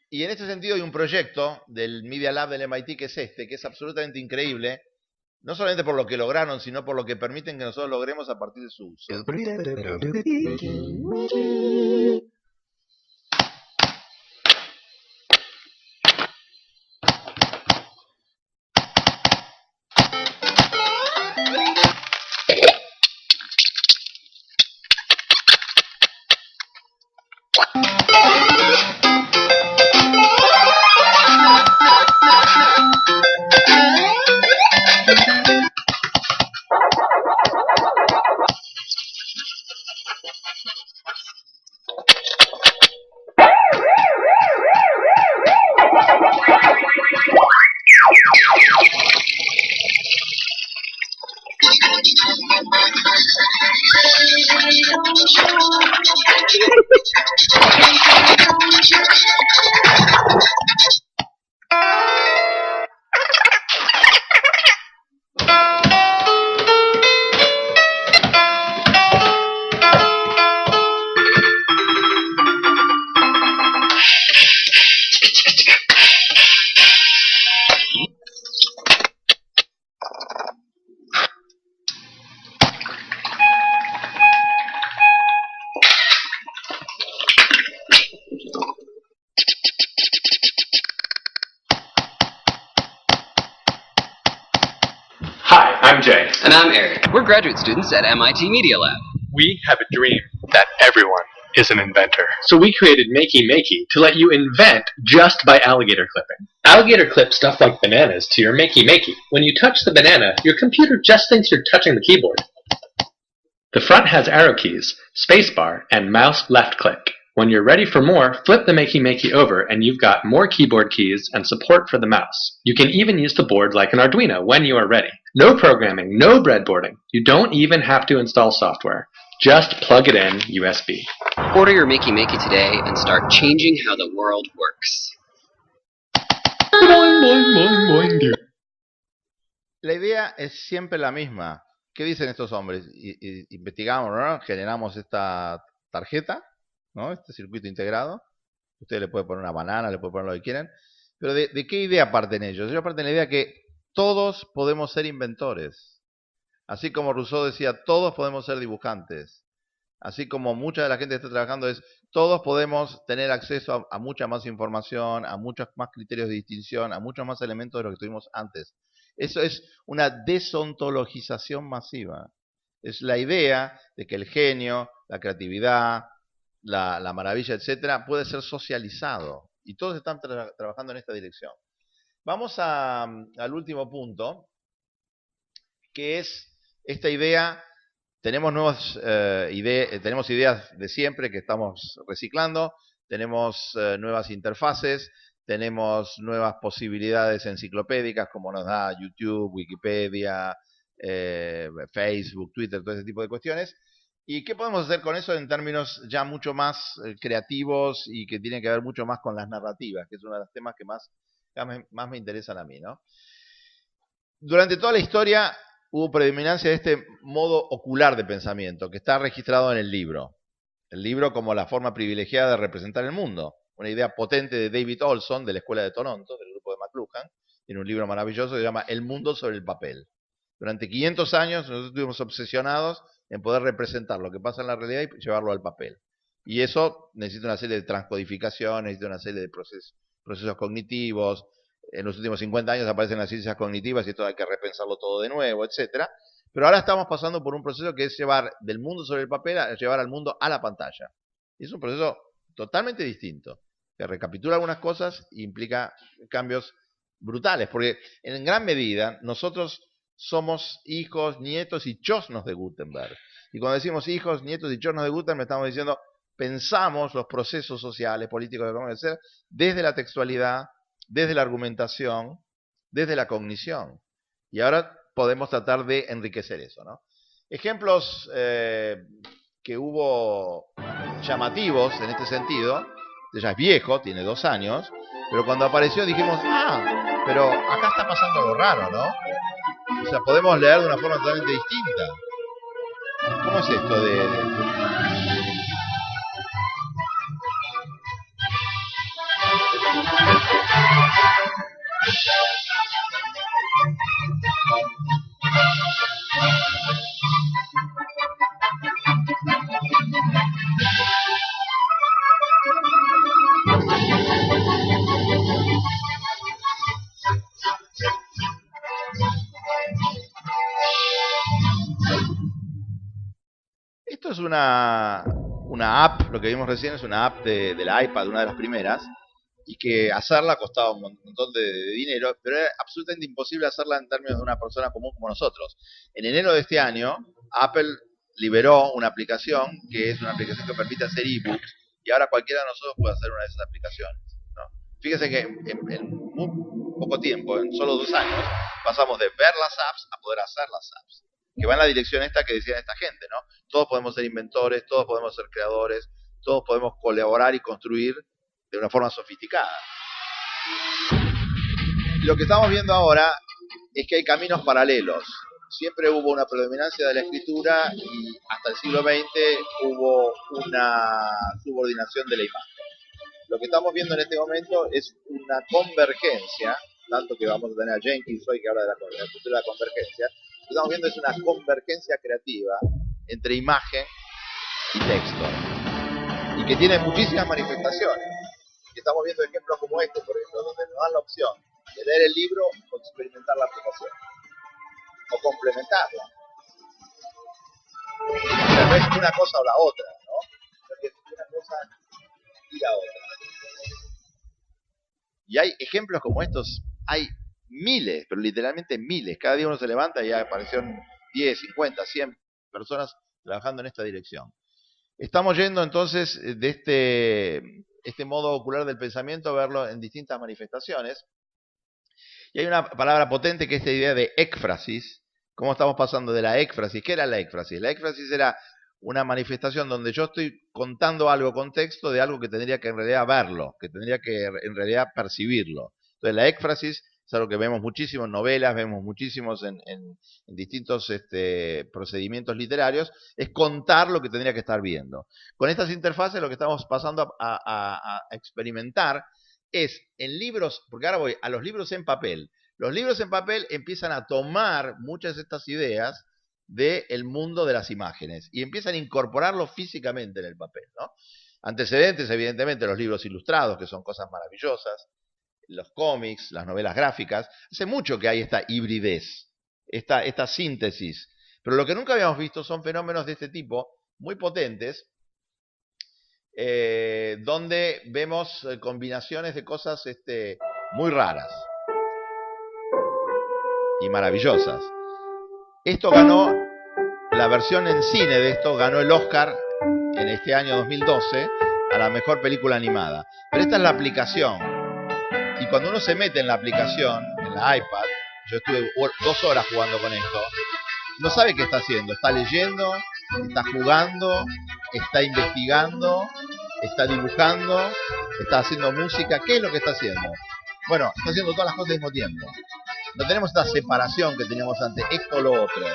S2: Y en este sentido hay un proyecto del Media Lab del MIT que es absolutamente increíble, no solamente por lo que lograron, sino por lo que permiten que nosotros logremos a partir de su uso.
S11: Hi, I'm Jay.
S12: And I'm Eric. We're graduate students at MIT Media Lab.
S11: We have a dream that everyone is an inventor. So we created Makey Makey to let you invent just by alligator clipping. Alligator clips stuff like bananas to your Makey Makey. When you touch the banana, your computer just thinks you're touching the keyboard. The front has arrow keys, spacebar, and mouse left click. When you're ready for more, flip the Makey Makey over and you've got more keyboard keys and support for the mouse. You can even use the board like an Arduino when you are ready. No programming, no breadboarding. You don't even have to install software. Just plug it in USB.
S12: Order your Makey Makey today and start changing how the world works.
S2: La idea es siempre la misma. ¿Qué dicen estos hombres? Investigamos, ¿no? Generamos esta tarjeta, ¿no? Este circuito integrado. Usted le puede poner una banana, le puede poner lo que quieran. Pero ¿de qué idea parten ellos? Ellos parten de la idea que todos podemos ser inventores. Así como Rousseau decía, todos podemos ser dibujantes. Así como mucha de la gente que está trabajando todos podemos tener acceso a mucha más información, a muchos más criterios de distinción, a muchos más elementos de lo que tuvimos antes. Eso es una desontologización masiva. Es la idea de que el genio, la creatividad, la maravilla, etcétera, puede ser socializado. Y todos están trabajando en esta dirección. Vamos al último punto, que es esta idea. Tenemos tenemos ideas de siempre que estamos reciclando, tenemos nuevas interfaces, tenemos nuevas posibilidades enciclopédicas como nos da YouTube, Wikipedia, Facebook, Twitter, todo ese tipo de cuestiones. ¿Y qué podemos hacer con eso en términos ya mucho más creativos y que tienen que ver mucho más con las narrativas, que es uno de los temas que más me interesan a mí, ¿no? Durante toda la historia hubo predominancia de este modo ocular de pensamiento que está registrado en el libro. El libro como la forma privilegiada de representar el mundo. Una idea potente de David Olson, de la Escuela de Toronto, del grupo de McLuhan. Tiene un libro maravilloso que se llama El mundo sobre el papel. Durante 500 años nosotros estuvimos obsesionados en poder representar lo que pasa en la realidad y llevarlo al papel. Y eso necesita una serie de transcodificaciones, necesita una serie de procesos cognitivos. En los últimos 50 años aparecen las ciencias cognitivas y esto hay que repensarlo todo de nuevo, etcétera. Pero ahora estamos pasando por un proceso que es llevar del mundo sobre el papel a llevar al mundo a la pantalla. Y es un proceso totalmente distinto, que recapitula algunas cosas e implica cambios brutales, porque en gran medida nosotros somos hijos, nietos y chosnos de Gutenberg. Y cuando decimos hijos, nietos y chosnos de Gutenberg, estamos diciendo, pensamos los procesos sociales, políticos que vamos a hacer desde la textualidad, desde la argumentación, desde la cognición. Y ahora podemos tratar de enriquecer eso, ¿no? Ejemplos que hubo llamativos en este sentido, ya es viejo, tiene 2 años, pero cuando apareció dijimos, pero acá está pasando algo raro, ¿no? O sea, podemos leer de una forma totalmente distinta. ¿Cómo es esto de...? Esto es una app, lo que vimos recién es una app de la iPad, una de las primeras, y que hacerla costaba un montón de dinero, pero era absolutamente imposible hacerla en términos de una persona común como nosotros. En enero de este año, Apple liberó una aplicación que es una aplicación que permite hacer ebooks, y ahora cualquiera de nosotros puede hacer una de esas aplicaciones, ¿no? Fíjese que en muy poco tiempo, en solo 2 años, pasamos de ver las apps a poder hacer las apps, que va en la dirección esta que decía esta gente, ¿no? Todos podemos ser inventores, todos podemos ser creadores, todos podemos colaborar y construir de una forma sofisticada. Lo que estamos viendo ahora es que hay caminos paralelos. Siempre hubo una predominancia de la escritura y hasta el siglo XX hubo una subordinación de la imagen. Lo que estamos viendo en este momento es una convergencia, tanto que vamos a tener a Jenkins hoy que habla de la cultura de la convergencia. Lo que estamos viendo es una convergencia creativa entre imagen y texto, y que tiene muchísimas manifestaciones. Y estamos viendo ejemplos como este, por ejemplo, donde nos dan la opción de leer el libro o experimentar la aplicación, o complementarla. O sea, no es una cosa o la otra, ¿no? Porque es una cosa y la otra. Y hay ejemplos como estos, hay miles, pero literalmente miles. Cada día uno se levanta y ya aparecieron 10, 50, 100 personas trabajando en esta dirección. Estamos yendo entonces de este modo ocular del pensamiento a verlo en distintas manifestaciones. Y hay una palabra potente que es esta idea de éfrasis. ¿Cómo estamos pasando de la éfrasis? ¿Qué era la éfrasis? La éfrasis era una manifestación donde yo estoy contando algo con texto de algo que tendría que en realidad verlo, que tendría que en realidad percibirlo. Entonces la éfrasis es algo que vemos muchísimo en novelas, vemos muchísimos en distintos procedimientos literarios, es contar lo que tendría que estar viendo. Con estas interfaces lo que estamos pasando a experimentar es en libros, porque ahora voy a los libros en papel. Los libros en papel empiezan a tomar muchas de estas ideas del mundo de las imágenes y empiezan a incorporarlo físicamente en el papel, ¿no? Antecedentes, evidentemente, los libros ilustrados, que son cosas maravillosas, los cómics, las novelas gráficas. Hace mucho que hay esta hibridez, esta síntesis. Pero lo que nunca habíamos visto son fenómenos de este tipo, muy potentes, donde vemos combinaciones de cosas muy raras y maravillosas. Esto ganó, la versión en cine de esto ganó el Oscar en este año 2012 a la mejor película animada. Pero esta es la aplicación. Y cuando uno se mete en la aplicación, en la iPad, yo estuve 2 horas jugando con esto, no sabe qué está haciendo. Está leyendo, está jugando, está investigando, está dibujando, está haciendo música. ¿Qué es lo que está haciendo? Bueno, está haciendo todas las cosas al mismo tiempo. No tenemos esta separación que teníamos antes, esto o lo otro,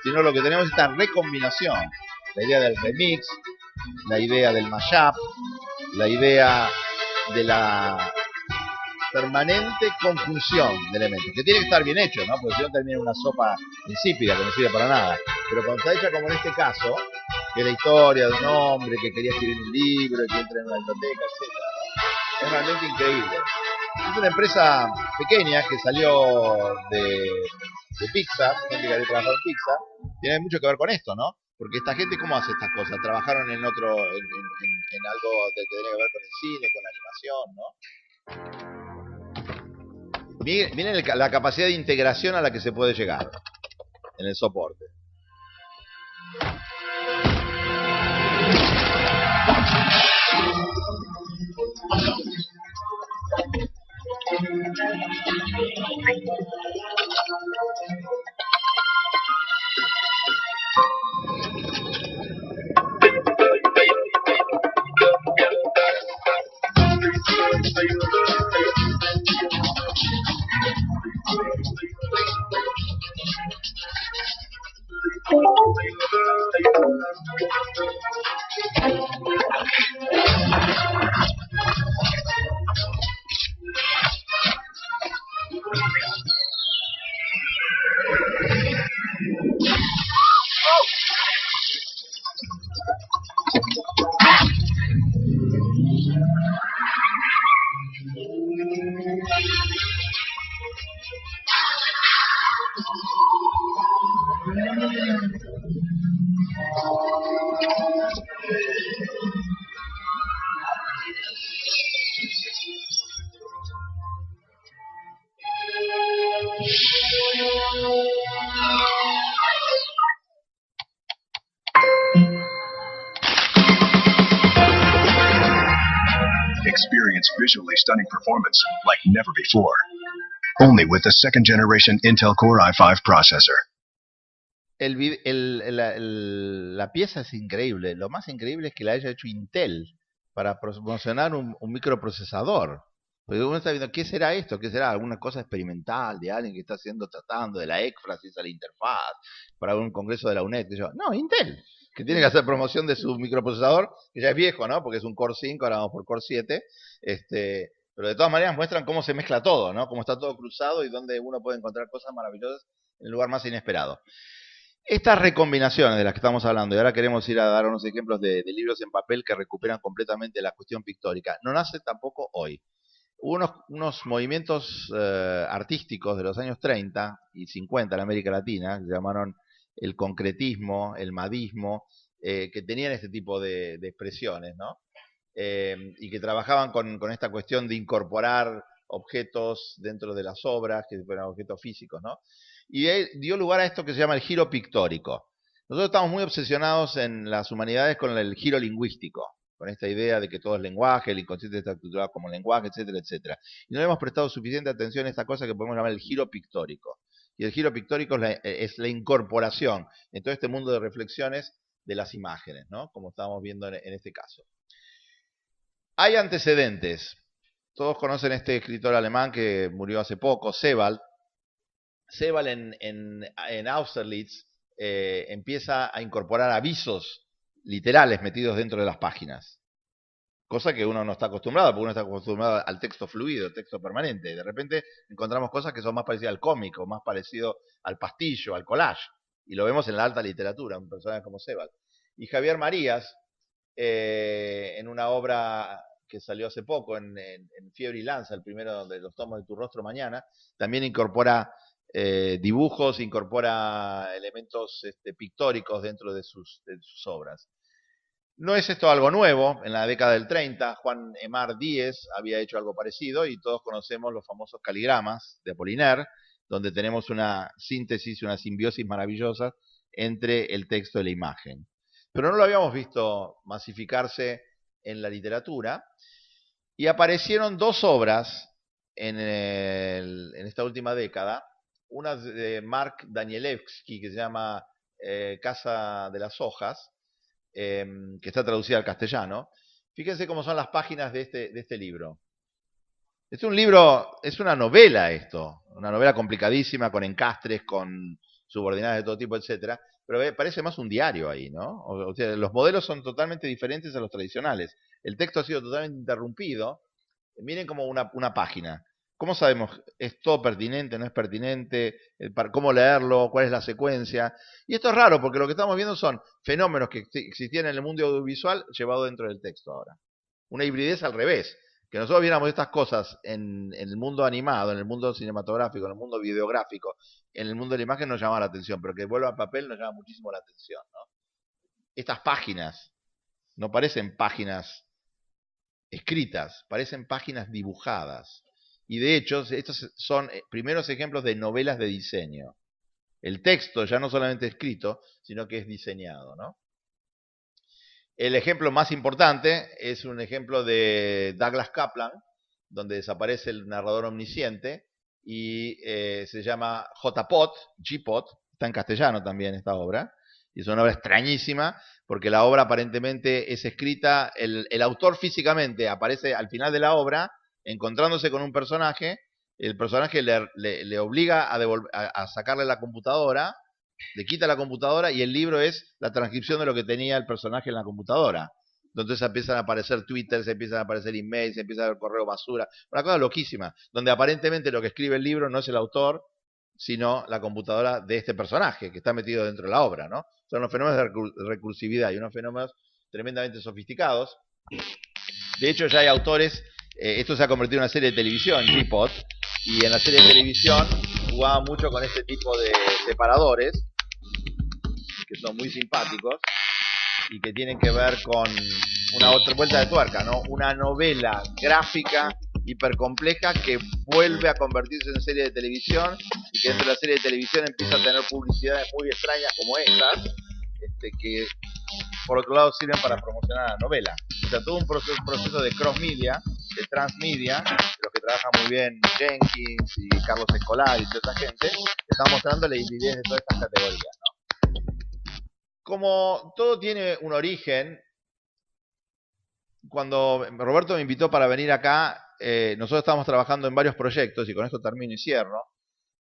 S2: sino lo que tenemos es esta recombinación. La idea del remix, la idea del mashup, la idea de la permanente conjunción de elementos, que tiene que estar bien hecho, ¿no? Porque si no termina una sopa insípida que no sirve para nada. Pero cuando está hecha como en este caso, que es la historia de un hombre que quería escribir un libro y que entra en una biblioteca, etc., es realmente increíble. Es una empresa pequeña que salió de Pixar, gente que había trabajado en Pixar, tiene mucho que ver con esto, ¿no? Porque esta gente, ¿cómo hace estas cosas? Trabajaron en algo que tiene que ver con el cine, con la animación, ¿no? Miren la capacidad de integración a la que se puede llegar en el soporte.
S13: Experience visually stunning performance like never before. Only with the second generation Intel Core i5 processor.
S2: La pieza es increíble. Lo más increíble es que la haya hecho Intel para promocionar un microprocesador. Porque uno está viendo, ¿qué será esto? ¿Qué será? ¿Alguna cosa experimental de alguien que está tratando de la éfrasis a la interfaz para un congreso de la UNED? No, Intel, que tiene que hacer promoción de su microprocesador, que ya es viejo, ¿no? Porque es un Core 5, ahora vamos por Core 7. Pero de todas maneras muestran cómo se mezcla todo, ¿no? Cómo está todo cruzado y dónde uno puede encontrar cosas maravillosas en el lugar más inesperado. Estas recombinaciones de las que estamos hablando, y ahora queremos ir a dar unos ejemplos de libros en papel que recuperan completamente la cuestión pictórica, no nace tampoco hoy. Hubo unos movimientos artísticos de los años 30 y 50 en América Latina, que se llamaron el concretismo, el madismo, que tenían este tipo de expresiones, ¿no? Y que trabajaban con esta cuestión de incorporar objetos dentro de las obras, que fueran objetos físicos, ¿no? Y dio lugar a esto que se llama el giro pictórico. Nosotros estamos muy obsesionados en las humanidades con el giro lingüístico, con esta idea de que todo es lenguaje, el inconsciente está estructurado como lenguaje, etcétera, etcétera. Y no le hemos prestado suficiente atención a esta cosa que podemos llamar el giro pictórico. Y el giro pictórico es la incorporación en todo este mundo de reflexiones de las imágenes, ¿no? Como estábamos viendo en este caso. Hay antecedentes. Todos conocen este escritor alemán que murió hace poco, Sebald. Sebald en Austerlitz empieza a incorporar avisos literales metidos dentro de las páginas. Cosa que uno no está acostumbrado, porque uno está acostumbrado al texto fluido, texto permanente. De repente encontramos cosas que son más parecidas al cómico, más parecido al pastillo, al collage. Y lo vemos en la alta literatura, un personaje como Sebald. Y Javier Marías, en una obra que salió hace poco, en Fiebre y Lanza, el primero de los tomos de Tu Rostro Mañana, también incorpora dibujos, incorpora elementos pictóricos dentro de sus obras. No es esto algo nuevo. En la década del 30, Juan Emar Díez había hecho algo parecido y todos conocemos los famosos caligramas de Apollinaire, donde tenemos una síntesis, una simbiosis maravillosa entre el texto y la imagen. Pero no lo habíamos visto masificarse en la literatura y aparecieron dos obras en esta última década. Una de Mark Danielewski que se llama Casa de las Hojas, que está traducida al castellano. Fíjense cómo son las páginas de este libro. Es un libro, es una novela esto, una novela complicadísima, con encastres, con subordinadas de todo tipo, etc. pero parece más un diario ahí, ¿no? O sea, los modelos son totalmente diferentes a los tradicionales. El texto ha sido totalmente interrumpido. Miren como una página. ¿Cómo sabemos? ¿Es todo pertinente? ¿No es pertinente? ¿Cómo leerlo? ¿Cuál es la secuencia? Y esto es raro porque lo que estamos viendo son fenómenos que existían en el mundo audiovisual llevados dentro del texto ahora. Una hibridez al revés. Que nosotros viéramos estas cosas en el mundo animado, en el mundo cinematográfico, en el mundo videográfico, en el mundo de la imagen nos llama la atención, pero que vuelva al papel nos llama muchísimo la atención, ¿no? Estas páginas no parecen páginas escritas, parecen páginas dibujadas. Y de hecho, estos son primeros ejemplos de novelas de diseño. El texto ya no solamente escrito, sino que es diseñado, ¿no? El ejemplo más importante es un ejemplo de Douglas Kaplan, donde desaparece el narrador omnisciente y se llama G-Pot, está en castellano también esta obra, y es una obra extrañísima porque la obra aparentemente es escrita, el autor físicamente aparece al final de la obra encontrándose con un personaje, el personaje le obliga a sacarle la computadora, le quita la computadora y el libro es la transcripción de lo que tenía el personaje en la computadora. Entonces empiezan a aparecer Twitter, empiezan a aparecer emails, se empieza a ver correo basura. Una cosa loquísima, donde aparentemente lo que escribe el libro no es el autor, sino la computadora de este personaje que está metido dentro de la obra, ¿no? Son los fenómenos de recursividad y unos fenómenos tremendamente sofisticados. De hecho, ya hay autores, esto se ha convertido en una serie de televisión, G-Pot, y en la serie de televisión jugaba mucho con este tipo de separadores, que son muy simpáticos, y que tienen que ver con una otra vuelta de tuerca, ¿no? Una novela gráfica hipercompleja que vuelve a convertirse en serie de televisión, y que dentro de la serie de televisión empieza a tener publicidades muy extrañas como estas, que por otro lado sirven para promocionar la novela. O sea, todo un proceso de cross-media, de transmedia, los que trabajan muy bien Jenkins y Carlos Escolar y toda esa gente, están mostrando la hibridez de todas estas categorías, ¿no? Como todo tiene un origen, cuando Roberto me invitó para venir acá, nosotros estábamos trabajando en varios proyectos, y con esto termino y cierro.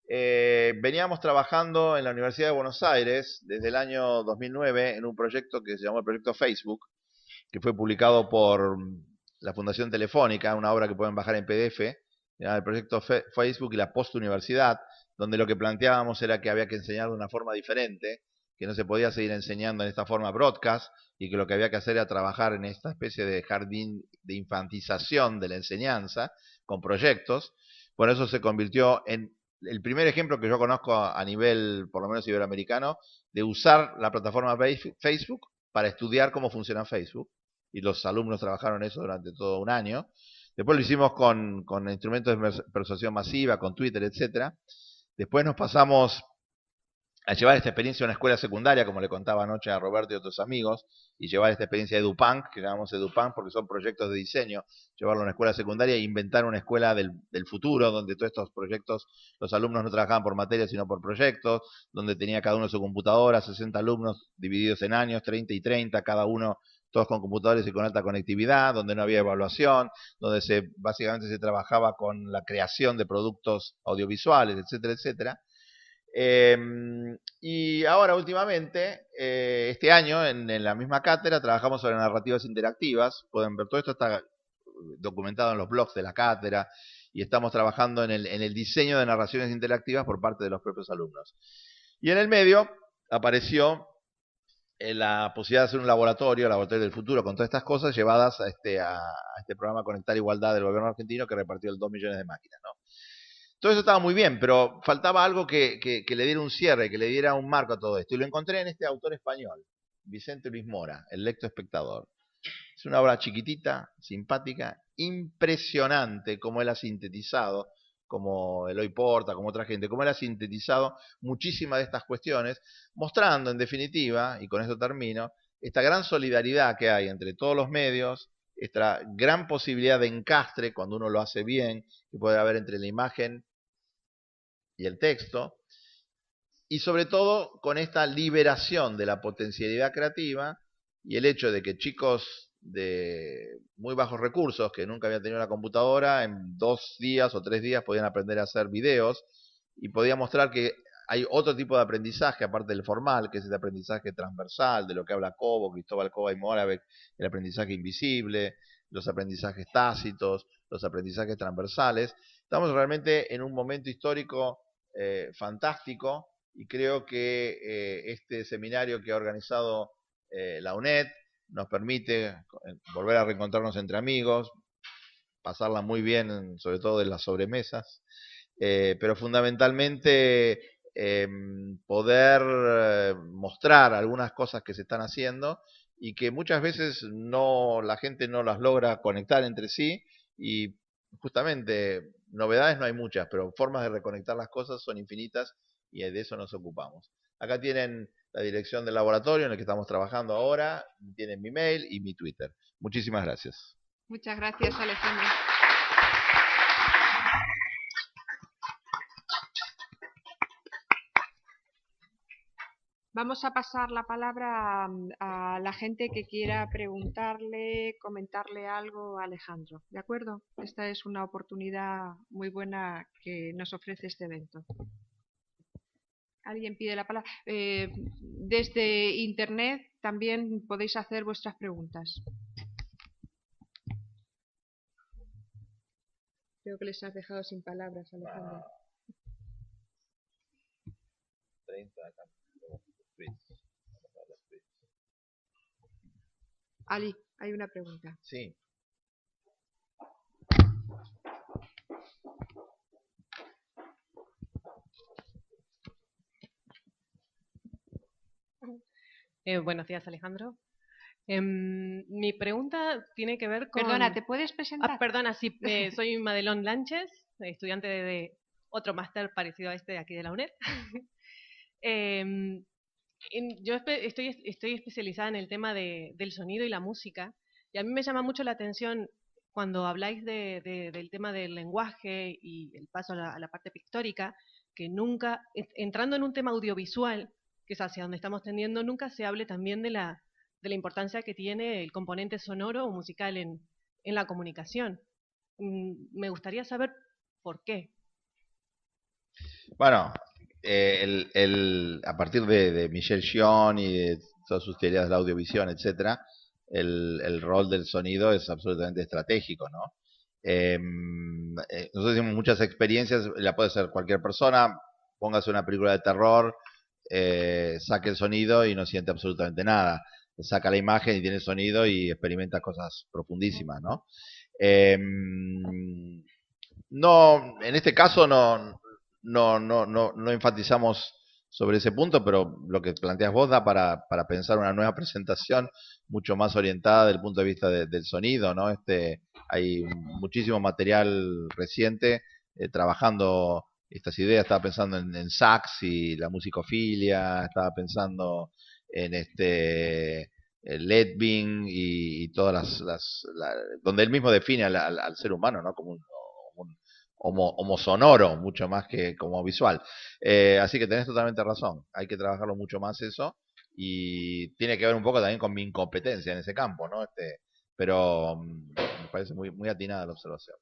S2: Veníamos trabajando en la Universidad de Buenos Aires desde el año 2009 en un proyecto que se llamó el Proyecto Facebook, que fue publicado por la Fundación Telefónica, una obra que pueden bajar en PDF, el Proyecto Facebook y la Postuniversidad, donde lo que planteábamos era que había que enseñar de una forma diferente, que no se podía seguir enseñando en esta forma broadcast, y que lo que había que hacer era trabajar en esta especie de jardín de infantización de la enseñanza, con proyectos. Bueno, eso se convirtió en el primer ejemplo que yo conozco a nivel, por lo menos iberoamericano, de usar la plataforma Facebook para estudiar cómo funciona Facebook. Y los alumnos trabajaron eso durante todo un año. Después lo hicimos con instrumentos de persuasión masiva, con Twitter, etcétera. Después nos pasamos a llevar esta experiencia a una escuela secundaria, como le contaba anoche a Roberto y otros amigos, y llevar esta experiencia de EduPunk, que llamamos EduPunk porque son proyectos de diseño, llevarlo a una escuela secundaria e inventar una escuela del futuro, donde todos estos proyectos, los alumnos no trabajaban por materias, sino por proyectos, donde tenía cada uno su computadora, 60 alumnos divididos en años, 30 y 30, cada uno todos con computadores y con alta conectividad, donde no había evaluación, donde básicamente se trabajaba con la creación de productos audiovisuales, etcétera, etcétera. Y ahora últimamente, este año, en la misma cátedra, trabajamos sobre narrativas interactivas. Pueden ver, todo esto está documentado en los blogs de la cátedra, y estamos trabajando en el diseño de narraciones interactivas por parte de los propios alumnos. Y en el medio apareció la posibilidad de hacer un laboratorio del futuro, con todas estas cosas llevadas a este programa Conectar Igualdad del gobierno argentino, que repartió el 2 millones de máquinas, ¿no? Todo eso estaba muy bien, pero faltaba algo que le diera un cierre, que le diera un marco a todo esto. Y lo encontré en este autor español, Vicente Luis Mora, El lecto espectador. Es una obra chiquitita, simpática, impresionante como él ha sintetizado, como Eloy Porta, como otra gente, como él ha sintetizado muchísimas de estas cuestiones, mostrando en definitiva, y con esto termino, esta gran solidaridad que hay entre todos los medios, esta gran posibilidad de encastre, cuando uno lo hace bien, que puede haber entre la imagen y el texto, y sobre todo con esta liberación de la potencialidad creativa y el hecho de que chicos de muy bajos recursos, que nunca habían tenido una computadora, en 2 días o 3 días podían aprender a hacer videos, y podía mostrar que hay otro tipo de aprendizaje, aparte del formal, que es el aprendizaje transversal, de lo que habla Cobo, Cristóbal Cobo y Moravec, el aprendizaje invisible, los aprendizajes tácitos, los aprendizajes transversales. Estamos realmente en un momento histórico fantástico, y creo que este seminario que ha organizado la UNED nos permite volver a reencontrarnos entre amigos, pasarla muy bien, sobre todo en las sobremesas, pero fundamentalmente poder mostrar algunas cosas que se están haciendo y que muchas veces la gente no las logra conectar entre sí, y justamente novedades no hay muchas, pero formas de reconectar las cosas son infinitas, y de eso nos ocupamos. Acá tienen la dirección del laboratorio en el que estamos trabajando ahora, tienen mi mail y mi Twitter. Muchísimas gracias.
S1: Muchas gracias, Alejandro. Vamos a pasar la palabra a la gente que quiera preguntarle, comentarle algo a Alejandro. ¿De acuerdo? Esta es una oportunidad muy buena que nos ofrece este evento. ¿Alguien pide la palabra? Desde Internet también podéis hacer vuestras preguntas. Creo que les has dejado sin palabras, Alejandro.
S2: 30 acá.
S1: Ali, hay una pregunta.
S2: Sí.
S14: Buenos días, Alejandro. Mi pregunta tiene que ver con...
S1: Perdona, ¿te puedes presentar?
S14: Perdona, sí, soy Madelón Lanches, estudiante de otro máster parecido a este de aquí de la UNED. Yo estoy especializada en el tema del sonido y la música, y a mí me llama mucho la atención cuando habláis del tema del lenguaje y el paso a la parte pictórica, que nunca, entrando en un tema audiovisual, que es hacia donde estamos tendiendo, nunca se hable también de la importancia que tiene el componente sonoro o musical en la comunicación. Me gustaría saber por qué.
S2: Bueno, a partir de Michel Chion y de todas sus teorías de la audiovisión, etcétera, el rol del sonido es absolutamente estratégico, ¿no? Nosotros tenemos muchas experiencias, la puede hacer cualquier persona, póngase una película de terror, saque el sonido y no siente absolutamente nada, saca la imagen y tiene sonido y experimenta cosas profundísimas, ¿no? No, en este caso no enfatizamos sobre ese punto, pero lo que planteas vos da para pensar una nueva presentación mucho más orientada desde el punto de vista del sonido, ¿no? Hay muchísimo material reciente trabajando estas ideas. Estaba pensando en sax y la musicofilia, estaba pensando en Ledwin y todas donde él mismo define al ser humano, ¿no? Como un homo sonoro, mucho más que como visual. Así que tenés totalmente razón, hay que trabajarlo mucho más eso, y tiene que ver un poco también con mi incompetencia en ese campo, ¿no? Pero me parece muy atinada la observación.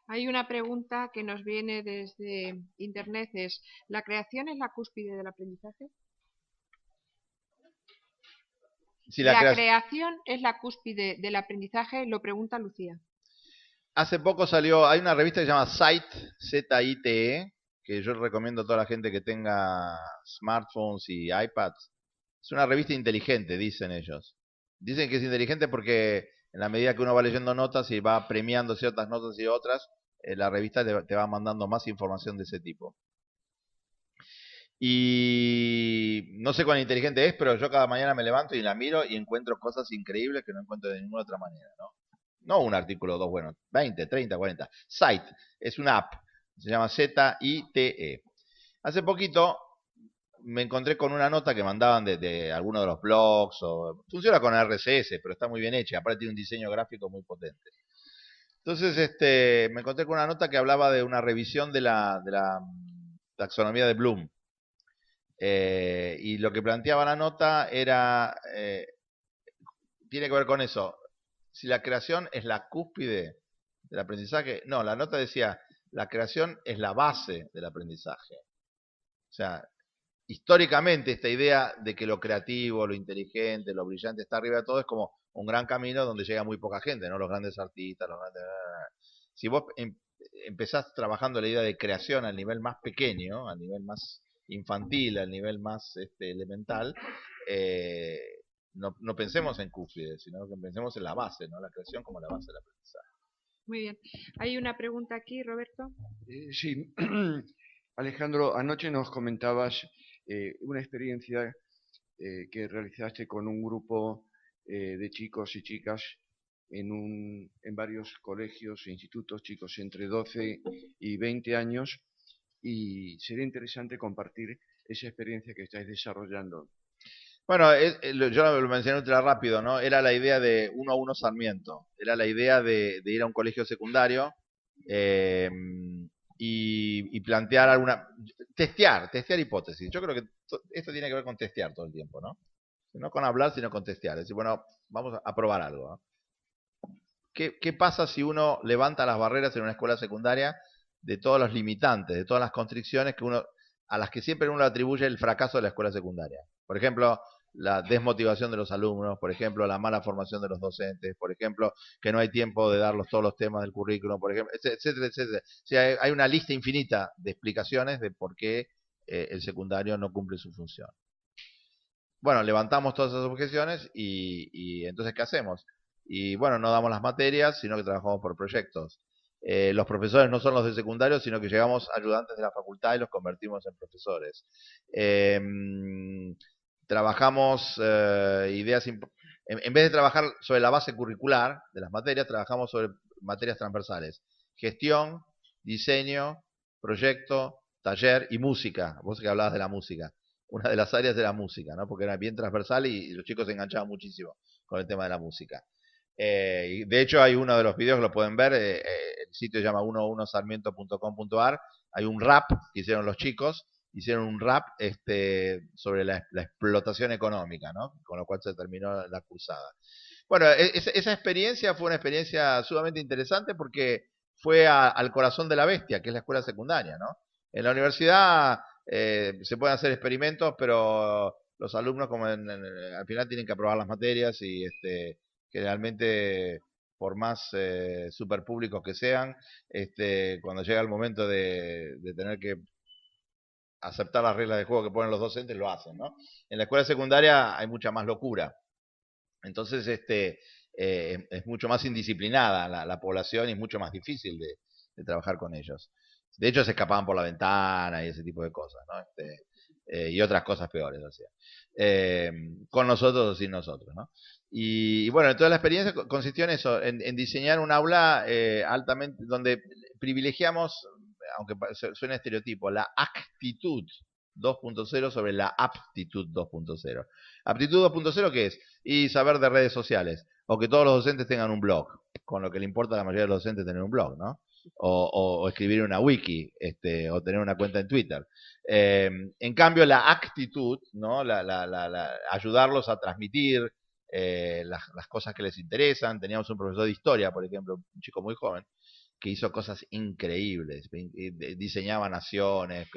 S1: Hay una pregunta que nos viene desde Internet, es: ¿la creación es la cúspide del aprendizaje?
S2: Si
S1: la creación es la cúspide del aprendizaje, lo pregunta Lucía.
S2: Hace poco salió, hay una revista que se llama Zite, Z-I-T-E, que yo recomiendo a toda la gente que tenga smartphones y iPads. Es una revista inteligente, dicen ellos. Dicen que es inteligente porque en la medida que uno va leyendo notas y va premiando ciertas notas y otras, la revista te va mandando más información de ese tipo. Y no sé cuán inteligente es, pero yo cada mañana me levanto y la miro y encuentro cosas increíbles que no encuentro de ninguna otra manera, ¿no? No un artículo o dos, bueno, 20, 30, 40. Zite es una app, se llama Z-I-T-E. Hace poquito me encontré con una nota que mandaban de alguno de los blogs, funciona con RSS, pero está muy bien hecha, aparte tiene un diseño gráfico muy potente. Entonces me encontré con una nota que hablaba de una revisión de la taxonomía de Bloom. Y lo que planteaba la nota era, tiene que ver con eso. Si la creación es la cúspide del aprendizaje, no, la nota decía, la creación es la base del aprendizaje. O sea, históricamente esta idea de que lo creativo, lo inteligente, lo brillante está arriba de todo es como un gran camino donde llega muy poca gente, ¿no? Los grandes artistas, los grandes... Si vos empezás trabajando la idea de creación al nivel más pequeño, al nivel más infantil, al nivel más elemental, no pensemos en cúspide, sino que pensemos en la base, ¿no? La creación como la base del aprendizaje.
S1: Muy bien. Hay una pregunta aquí, Roberto.
S15: Sí, Alejandro, anoche nos comentabas una experiencia que realizaste con un grupo de chicos y chicas en varios colegios e institutos, chicos entre 12 y 20 años, y sería interesante compartir esa experiencia que estáis desarrollando.
S2: Bueno, yo lo mencioné ultra rápido, ¿no? Era la idea de 1 a 1 Sarmiento. Era la idea de ir a un colegio secundario y plantear alguna... Testear hipótesis. Yo creo que esto tiene que ver con testear todo el tiempo, ¿no? No con hablar, sino con testear. Es decir, bueno, vamos a probar algo, ¿no? ¿Qué pasa si uno levanta las barreras en una escuela secundaria de todos los limitantes, de todas las constricciones a las que siempre uno le atribuye el fracaso de la escuela secundaria? Por ejemplo, la desmotivación de los alumnos, por ejemplo, la mala formación de los docentes, por ejemplo, que no hay tiempo de darlos todos los temas del currículum, por ejemplo, etcétera, etcétera. O sea, hay una lista infinita de explicaciones de por qué el secundario no cumple su función. Bueno, levantamos todas esas objeciones y entonces, ¿qué hacemos? Y bueno, no damos las materias, sino que trabajamos por proyectos. Los profesores no son los de secundario, sino que llegamos ayudantes de la facultad y los convertimos en profesores. Trabajamos ideas... En vez de trabajar sobre la base curricular de las materias, trabajamos sobre materias transversales. Gestión, diseño, proyecto, taller y música. Vos que hablabas de la música. Una de las áreas de la música, ¿no? Porque era bien transversal y los chicos se enganchaban muchísimo con el tema de la música. Y de hecho hay uno de los videos que lo pueden ver, el sitio se llama 11sarmiento.com.ar, hay un rap que hicieron los chicos, hicieron un rap sobre la explotación económica, ¿no? Con lo cual se terminó la cursada. Bueno, esa experiencia fue una experiencia sumamente interesante porque fue al corazón de la bestia, que es la escuela secundaria, ¿no? En la universidad se pueden hacer experimentos, pero los alumnos al final tienen que aprobar las materias y generalmente, por más super públicos que sean, cuando llega el momento de tener que aceptar las reglas de juego que ponen los docentes, lo hacen, ¿no? En la escuela secundaria hay mucha más locura. Entonces, es mucho más indisciplinada la población y es mucho más difícil de trabajar con ellos. De hecho, se escapaban por la ventana y ese tipo de cosas, ¿no? Y otras cosas peores, o sea. Con nosotros o sin nosotros, ¿no? Y bueno, toda la experiencia consistió en eso, en diseñar un aula altamente, donde privilegiamos, aunque suene estereotipo, la actitud 2.0 sobre la aptitud 2.0. Aptitud 2.0, ¿qué es? Y saber de redes sociales, o que todos los docentes tengan un blog, con lo que le importa a la mayoría de los docentes tener un blog, ¿no? O escribir una wiki, o tener una cuenta en Twitter. En cambio, la actitud, ¿no? Ayudarlos a transmitir las cosas que les interesan. Teníamos un profesor de historia, por ejemplo, un chico muy joven, que hizo cosas increíbles, diseñaba naciones,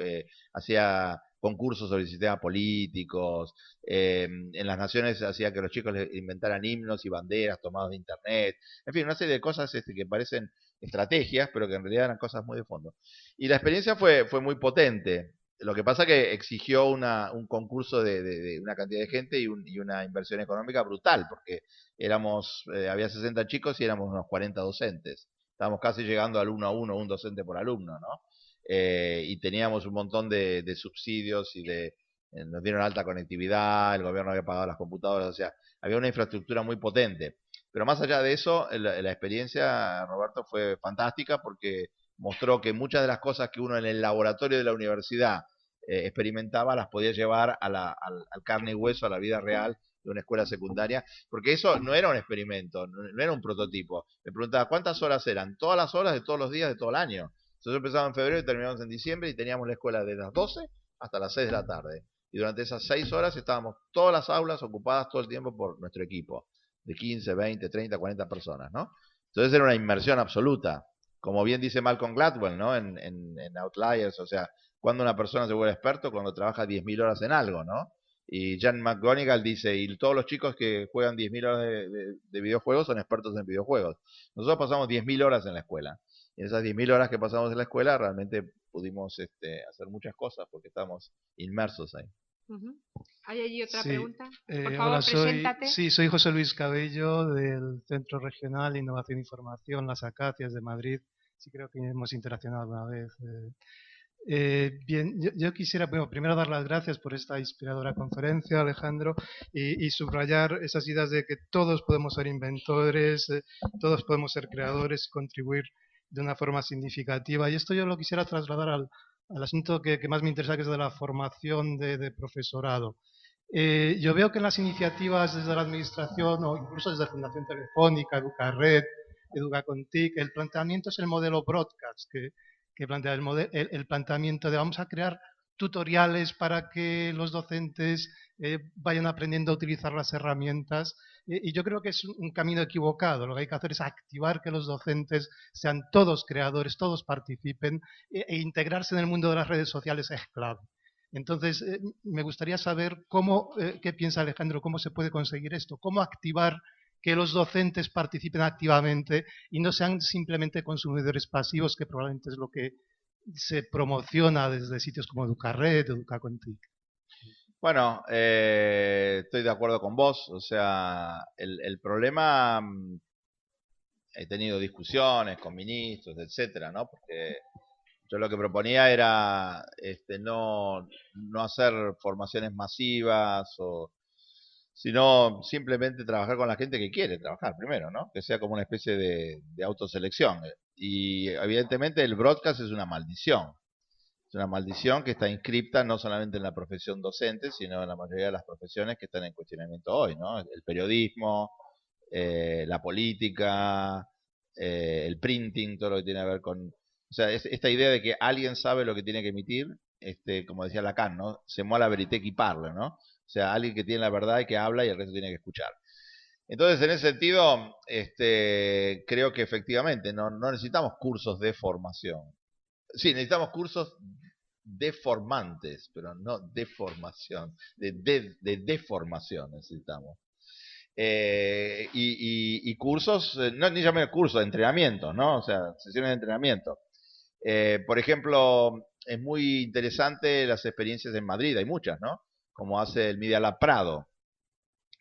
S2: hacía concursos sobre sistemas políticos, en las naciones hacía que los chicos les inventaran himnos y banderas tomados de internet, en fin, una serie de cosas que parecen estrategias, pero que en realidad eran cosas muy de fondo. Y la experiencia fue muy potente. Lo que pasa que exigió un concurso de una cantidad de gente y una inversión económica brutal, porque había 60 chicos y éramos unos 40 docentes. Estábamos casi llegando al 1 a 1, un docente por alumno, ¿no? Y teníamos un montón de subsidios y nos dieron alta conectividad, el gobierno había pagado las computadoras, o sea, había una infraestructura muy potente. Pero más allá de eso, la experiencia, Roberto, fue fantástica porque mostró que muchas de las cosas que uno en el laboratorio de la universidad experimentaba las podía llevar al carne y hueso, a la vida real de una escuela secundaria, porque eso no era un experimento, no era un prototipo. Me preguntaba, ¿cuántas horas eran? Todas las horas de todos los días de todo el año. Nosotros empezamos en febrero y terminamos en diciembre y teníamos la escuela de las 12 hasta las 6 de la tarde. Y durante esas 6 horas estábamos todas las aulas ocupadas todo el tiempo por nuestro equipo, de 15, 20, 30, 40 personas, ¿no? Entonces era una inmersión absoluta. Como bien dice Malcolm Gladwell, ¿no? En Outliers, o sea, ¿Cuándo una persona se vuelve experto? Cuando trabaja 10.000 horas en algo, ¿no? Y Jan McGonigal dice, y todos los chicos que juegan 10.000 horas de videojuegos son expertos en videojuegos. Nosotros pasamos 10.000 horas en la escuela. Y en esas 10.000 horas que pasamos en la escuela realmente pudimos hacer muchas cosas porque estamos inmersos ahí.
S1: ¿Hay allí otra
S16: Sí,
S1: pregunta? Por favor,
S16: hola,
S1: preséntate.
S16: soy José Luis Cabello del Centro Regional de Innovación e Información, Las Acacias de Madrid. Sí, creo que hemos interaccionado alguna vez. Bien, yo quisiera primero dar las gracias por esta inspiradora conferencia, Alejandro, y subrayar esas ideas de que todos podemos ser inventores, todos podemos ser creadores y contribuir de una forma significativa. Y esto yo lo quisiera trasladar al asunto que más me interesa, que es de la formación de profesorado. Yo veo que en las iniciativas desde la Administración o incluso desde Fundación Telefónica, Educarred, Educacontic, el planteamiento es el modelo broadcast, que plantea el planteamiento de vamos a crear tutoriales para que los docentes vayan aprendiendo a utilizar las herramientas, y yo creo que es un camino equivocado. Lo que hay que hacer es activar que los docentes sean todos creadores, todos participen, e integrarse en el mundo de las redes sociales es clave. Entonces, me gustaría saber qué piensa Alejandro, cómo se puede conseguir esto, cómo activar que los docentes participen activamente y no sean simplemente consumidores pasivos, que probablemente es lo que se promociona desde sitios como Educarred, Educacontic.
S2: Bueno, estoy de acuerdo con vos. O sea, el problema, he tenido discusiones con ministros, etcétera, ¿no? Porque yo lo que proponía era no hacer formaciones masivas, sino simplemente trabajar con la gente que quiere trabajar primero, ¿no? Que sea como una especie de autoselección. Y evidentemente el broadcast es una maldición. Es una maldición que está inscripta no solamente en la profesión docente, sino en la mayoría de las profesiones que están en cuestionamiento hoy, ¿no? El periodismo, la política, el printing, todo lo que tiene que ver con... O sea, esta idea de que alguien sabe lo que tiene que emitir, como decía Lacan, ¿no? C'est moi la vérité qui parle, ¿no? O sea, alguien que tiene la verdad y que habla y el resto tiene que escuchar. Entonces, en ese sentido, creo que efectivamente no necesitamos cursos de formación. Sí, necesitamos cursos deformantes, pero no de formación, de deformación necesitamos. Y cursos, no ni llamé cursos, de entrenamiento, ¿no? O sea, sesiones de entrenamiento. Por ejemplo, es muy interesante las experiencias en Madrid, hay muchas, ¿no? Como hace el Media Lab Prado.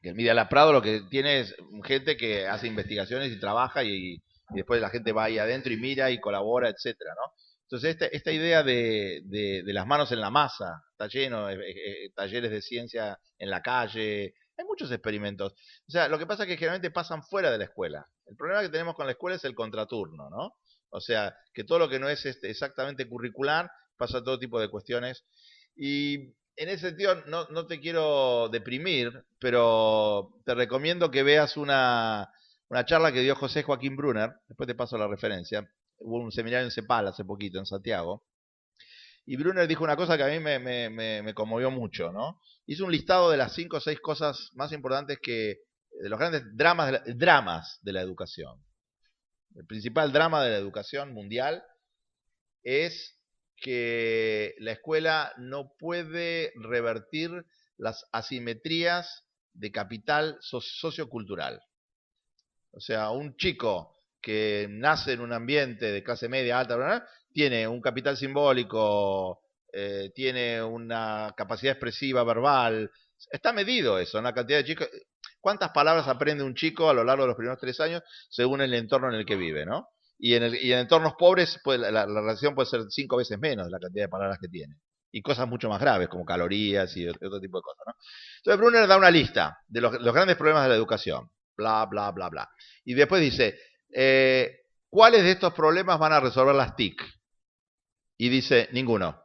S2: Que el Media Lab Prado lo que tiene es gente que hace investigaciones y trabaja y después la gente va ahí adentro y mira y colabora, etcétera, ¿no? Entonces esta idea de las manos en la masa, está lleno de talleres de ciencia en la calle, hay muchos experimentos. O sea, lo que pasa es que generalmente pasan fuera de la escuela. El problema que tenemos con la escuela es el contraturno, ¿no? O sea, que todo lo que no es exactamente curricular pasa a todo tipo de cuestiones. Y en ese sentido no te quiero deprimir, pero te recomiendo que veas una charla que dio José Joaquín Brunner, después te paso la referencia. Hubo un seminario en CEPAL hace poquito, en Santiago, y Brunner dijo una cosa que a mí me conmovió mucho, ¿no? Hizo un listado de las 5 o 6 cosas más importantes de los grandes dramas de la educación. El principal drama de la educación mundial es que la escuela no puede revertir las asimetrías de capital sociocultural. O sea, un chico que nace en un ambiente de clase media, alta, tiene un capital simbólico, tiene una capacidad expresiva verbal. Está medido eso, en la cantidad de chicos. ¿Cuántas palabras aprende un chico a lo largo de los primeros 3 años según el entorno en el que vive, ¿no? Y en entornos pobres la relación puede ser 5 veces menos de la cantidad de palabras que tiene. Y cosas mucho más graves, como calorías y otro tipo de cosas, ¿no? Entonces Brunner da una lista de los grandes problemas de la educación. Bla, bla, bla, bla. Y después dice, ¿cuáles de estos problemas van a resolver las TIC? Y dice, ninguno.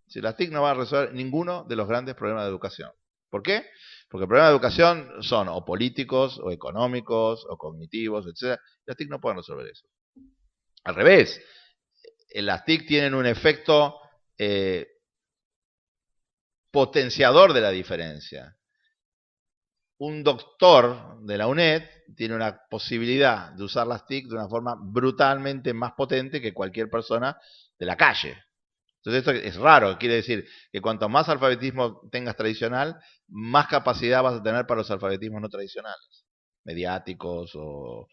S2: Si las TIC no van a resolver ninguno de los grandes problemas de educación. ¿Por qué? Porque el problema de educación son o políticos, o económicos, o cognitivos, etc. Las TIC no pueden resolver eso. Al revés, las TIC tienen un efecto potenciador de la diferencia. un doctor de la UNED tiene una posibilidad de usar las TIC de una forma brutalmente más potente que cualquier persona de la calle. Entonces esto es raro, quiere decir que cuanto más alfabetismo tengas tradicional, más capacidad vas a tener para los alfabetismos no tradicionales, mediáticos o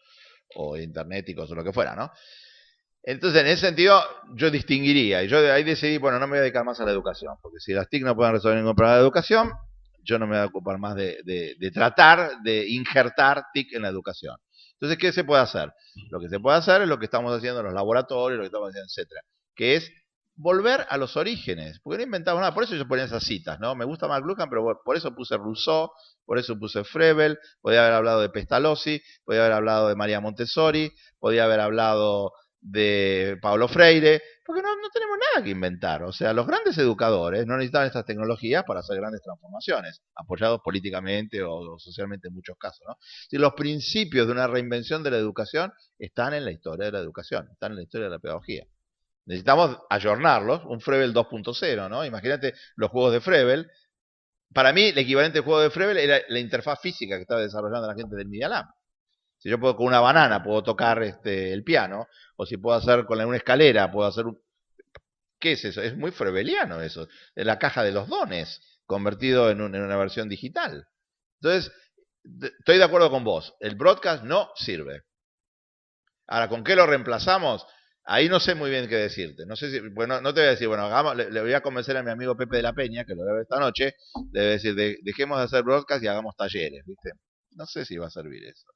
S2: internéticos o lo que fuera, ¿no? Entonces, en ese sentido, yo distinguiría, y yo de ahí decidí, bueno, no me voy a dedicar más a la educación, porque si las TIC no pueden resolver ningún problema de educación, yo no me voy a ocupar más de tratar de injertar TIC en la educación. Entonces, ¿qué se puede hacer? Lo que se puede hacer es lo que estamos haciendo en los laboratorios, lo que estamos haciendo, etcétera, que es volver a los orígenes, porque no inventamos nada, por eso yo ponía esas citas, ¿no? Me gusta McLuhan, pero por eso puse Rousseau, por eso puse Froebel, podía haber hablado de Pestalozzi, podía haber hablado de María Montessori, podía haber hablado de Paulo Freire, porque no tenemos nada que inventar. O sea, los grandes educadores no necesitan estas tecnologías para hacer grandes transformaciones, apoyados políticamente o socialmente en muchos casos, ¿no? Si los principios de una reinvención de la educación están en la historia de la educación, están en la historia de la pedagogía. Necesitamos ayornarlos, un Froebel 2.0, ¿no? Imagínate los juegos de Froebel. Para mí, el equivalente al juego de Froebel era la interfaz física que estaba desarrollando la gente del Media Lab. Si yo puedo con una banana puedo tocar el piano, o si puedo hacer con una escalera, puedo hacer ¿qué es eso? Es muy froebeliano eso, es la caja de los dones, convertido en una versión digital. Entonces, estoy de acuerdo con vos, el broadcast no sirve. Ahora, ¿con qué lo reemplazamos? Ahí no sé muy bien qué decirte. No sé si, bueno, no te voy a decir, bueno, le voy a convencer a mi amigo Pepe de la Peña, que lo voy a ver esta noche, le voy a decir, dejemos de hacer broadcast y hagamos talleres, ¿viste? No sé si va a servir eso.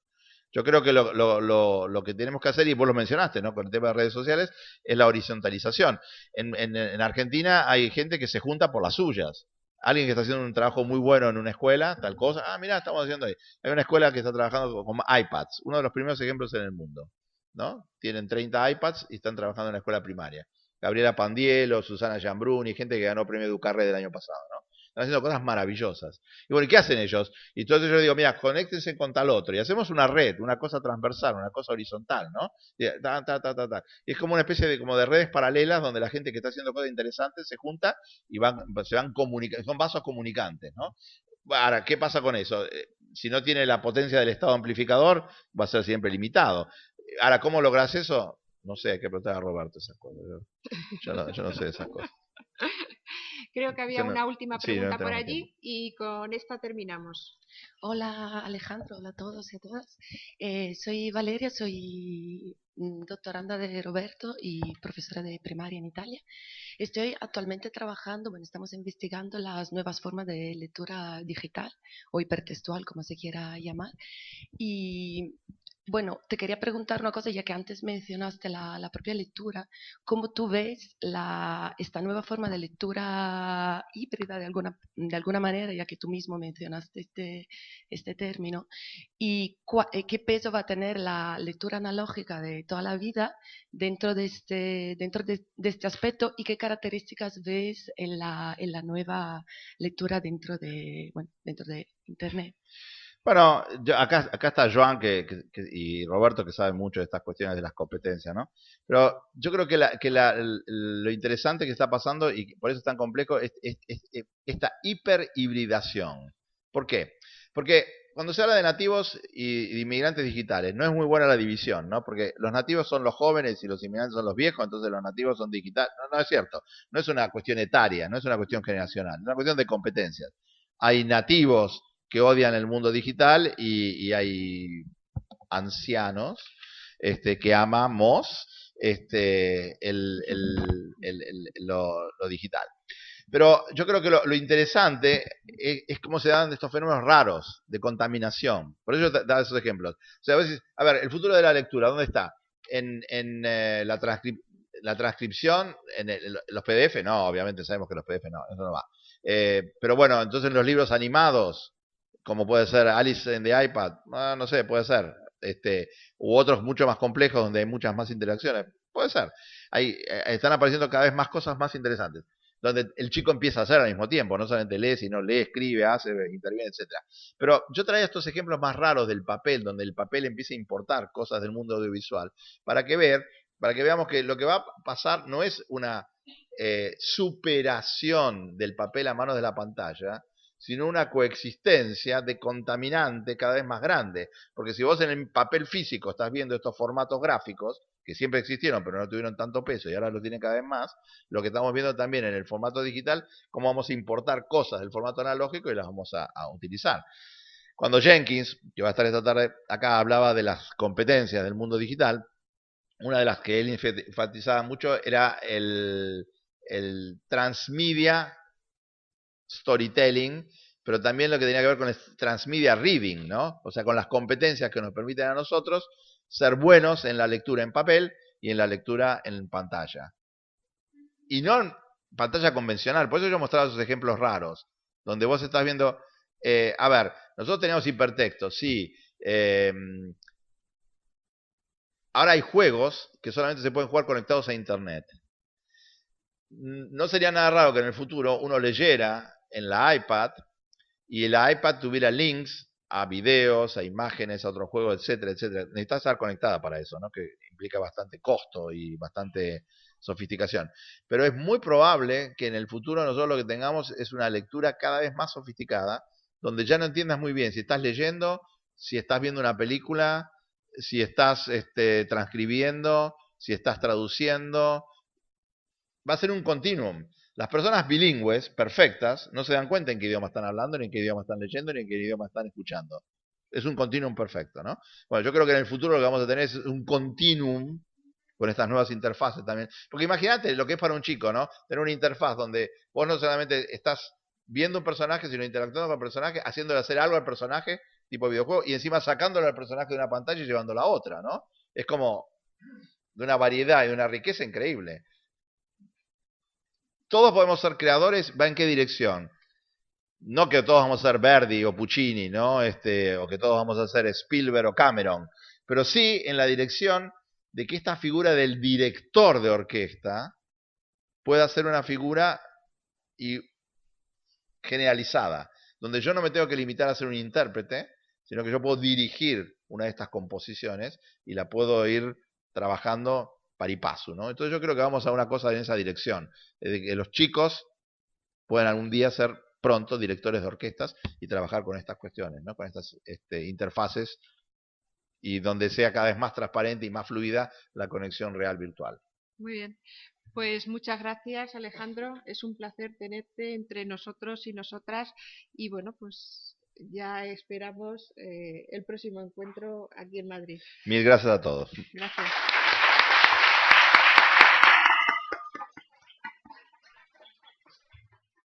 S2: Yo creo que lo que tenemos que hacer, y vos lo mencionaste, ¿no? Con el tema de redes sociales, es la horizontalización. En Argentina hay gente que se junta por las suyas. Alguien que está haciendo un trabajo muy bueno en una escuela, tal cosa. Ah, mirá, estamos haciendo ahí. Hay una escuela que está trabajando con iPads, uno de los primeros ejemplos en el mundo, ¿no? Tienen 30 iPads y están trabajando en la escuela primaria. Gabriela Pandielo, Susana Giambruni, gente que ganó premio Educarre del año pasado, ¿no? Están haciendo cosas maravillosas. Y bueno, ¿y qué hacen ellos? Y entonces yo digo, mira, conéctense con tal otro. Y hacemos una red, una cosa transversal, una cosa horizontal, ¿no? Y es como una especie de redes paralelas donde la gente que está haciendo cosas interesantes se junta y se van comunicando, son vasos comunicantes, ¿no? Ahora, ¿qué pasa con eso? Si no tiene la potencia del estado amplificador, va a ser siempre limitado. Ahora, ¿cómo logras eso? No sé, hay que preguntar a Roberto esas cosas. Yo no sé esas cosas.
S1: Creo que había una última pregunta por allí
S2: tiempo.
S1: y con esta terminamos.
S17: Hola Alejandro, hola a todos y a todas. Soy Valeria, soy doctoranda de Roberto y profesora de primaria en Italia. Estoy actualmente trabajando, bueno, estamos investigando las nuevas formas de lectura digital o hipertextual, como se quiera llamar. Y bueno, te quería preguntar una cosa, ya que antes mencionaste la propia lectura, ¿cómo tú ves esta nueva forma de lectura híbrida de alguna manera, ya que tú mismo mencionaste este término? ¿Y qué peso va a tener la lectura analógica de toda la vida dentro de este aspecto? ¿Y qué características ves en la nueva lectura dentro de Internet?
S2: Bueno, acá está Joan y Roberto que saben mucho de estas cuestiones de las competencias, ¿no? Pero yo creo que lo interesante que está pasando, y por eso es tan complejo, es esta hiperhibridación. ¿Por qué? Porque cuando se habla de nativos y de inmigrantes digitales, no es muy buena la división, ¿no? Porque los nativos son los jóvenes y los inmigrantes son los viejos, entonces los nativos son digitales. No es cierto. No es una cuestión etaria, no es una cuestión generacional, es una cuestión de competencias. Hay nativos que odian el mundo digital y hay ancianos que amamos lo digital. Pero yo creo que lo interesante es cómo se dan estos fenómenos raros de contaminación. Por eso da esos ejemplos. O sea, a veces, a ver, el futuro de la lectura, ¿dónde está? En la transcripción, los PDF, no, obviamente sabemos que los PDF no, eso no va. Pero bueno, entonces los libros animados, como puede ser Alice en the iPad, no sé, puede ser, u otros mucho más complejos donde hay muchas más interacciones, puede ser. Están apareciendo cada vez más cosas más interesantes, donde el chico empieza a hacer al mismo tiempo, no solamente lee, sino lee, escribe, hace, interviene, etcétera. Pero yo traía estos ejemplos más raros del papel, donde el papel empieza a importar cosas del mundo audiovisual, para que veamos que lo que va a pasar no es una superación del papel a manos de la pantalla, sino una coexistencia de contaminante cada vez más grande. Porque si vos en el papel físico estás viendo estos formatos gráficos, que siempre existieron pero no tuvieron tanto peso y ahora lo tienen cada vez más, lo que estamos viendo también en el formato digital, cómo vamos a importar cosas del formato analógico y las vamos a utilizar. Cuando Jenkins, que va a estar esta tarde acá, hablaba de las competencias del mundo digital, una de las que él enfatizaba mucho era el transmedia storytelling, pero también lo que tenía que ver con el transmedia reading, ¿no? O sea, con las competencias que nos permiten a nosotros ser buenos en la lectura en papel y en la lectura en pantalla. Y no en pantalla convencional, por eso yo mostraba esos ejemplos raros, donde vos estás viendo, a ver, nosotros teníamos hipertexto, sí, ahora hay juegos que solamente se pueden jugar conectados a internet. No sería nada raro que en el futuro uno leyera en la iPad y la iPad tuviera links a videos, a imágenes, a otros juegos, etcétera, etcétera. Necesitas estar conectada para eso, ¿no? Que implica bastante costo y bastante sofisticación. Pero es muy probable que en el futuro nosotros lo que tengamos es una lectura cada vez más sofisticada, donde ya no entiendas muy bien si estás leyendo, si estás viendo una película, si estás transcribiendo, si estás traduciendo. Va a ser un continuum. Las personas bilingües, perfectas, no se dan cuenta en qué idioma están hablando, ni en qué idioma están leyendo, ni en qué idioma están escuchando. Es un continuum perfecto, ¿no? Bueno, yo creo que en el futuro lo que vamos a tener es un continuum con estas nuevas interfaces también. Porque imagínate lo que es para un chico, ¿no? Tener una interfaz donde vos no solamente estás viendo un personaje, sino interactuando con el personaje, haciéndole hacer algo al personaje, tipo videojuego, y encima sacándole al personaje de una pantalla y llevándolo a otra, ¿no? Es como de una variedad y de una riqueza increíble. Todos podemos ser creadores, ¿va en qué dirección? No que todos vamos a ser Verdi o Puccini, ¿no? O que todos vamos a ser Spielberg o Cameron, pero sí en la dirección de que esta figura del director de orquesta pueda ser una figura generalizada, donde yo no me tengo que limitar a ser un intérprete, sino que yo puedo dirigir una de estas composiciones y la puedo ir trabajando pari passu, ¿no? Entonces yo creo que vamos a una cosa en esa dirección, de que los chicos puedan algún día ser pronto directores de orquestas y trabajar con estas cuestiones, ¿no? Con estas interfaces y donde sea cada vez más transparente y más fluida la conexión real virtual.
S1: Muy bien. Pues muchas gracias, Alejandro. Es un placer tenerte entre nosotros y nosotras. Y bueno, pues ya esperamos el próximo encuentro aquí en Madrid.
S2: Mil gracias a todos.
S1: Gracias.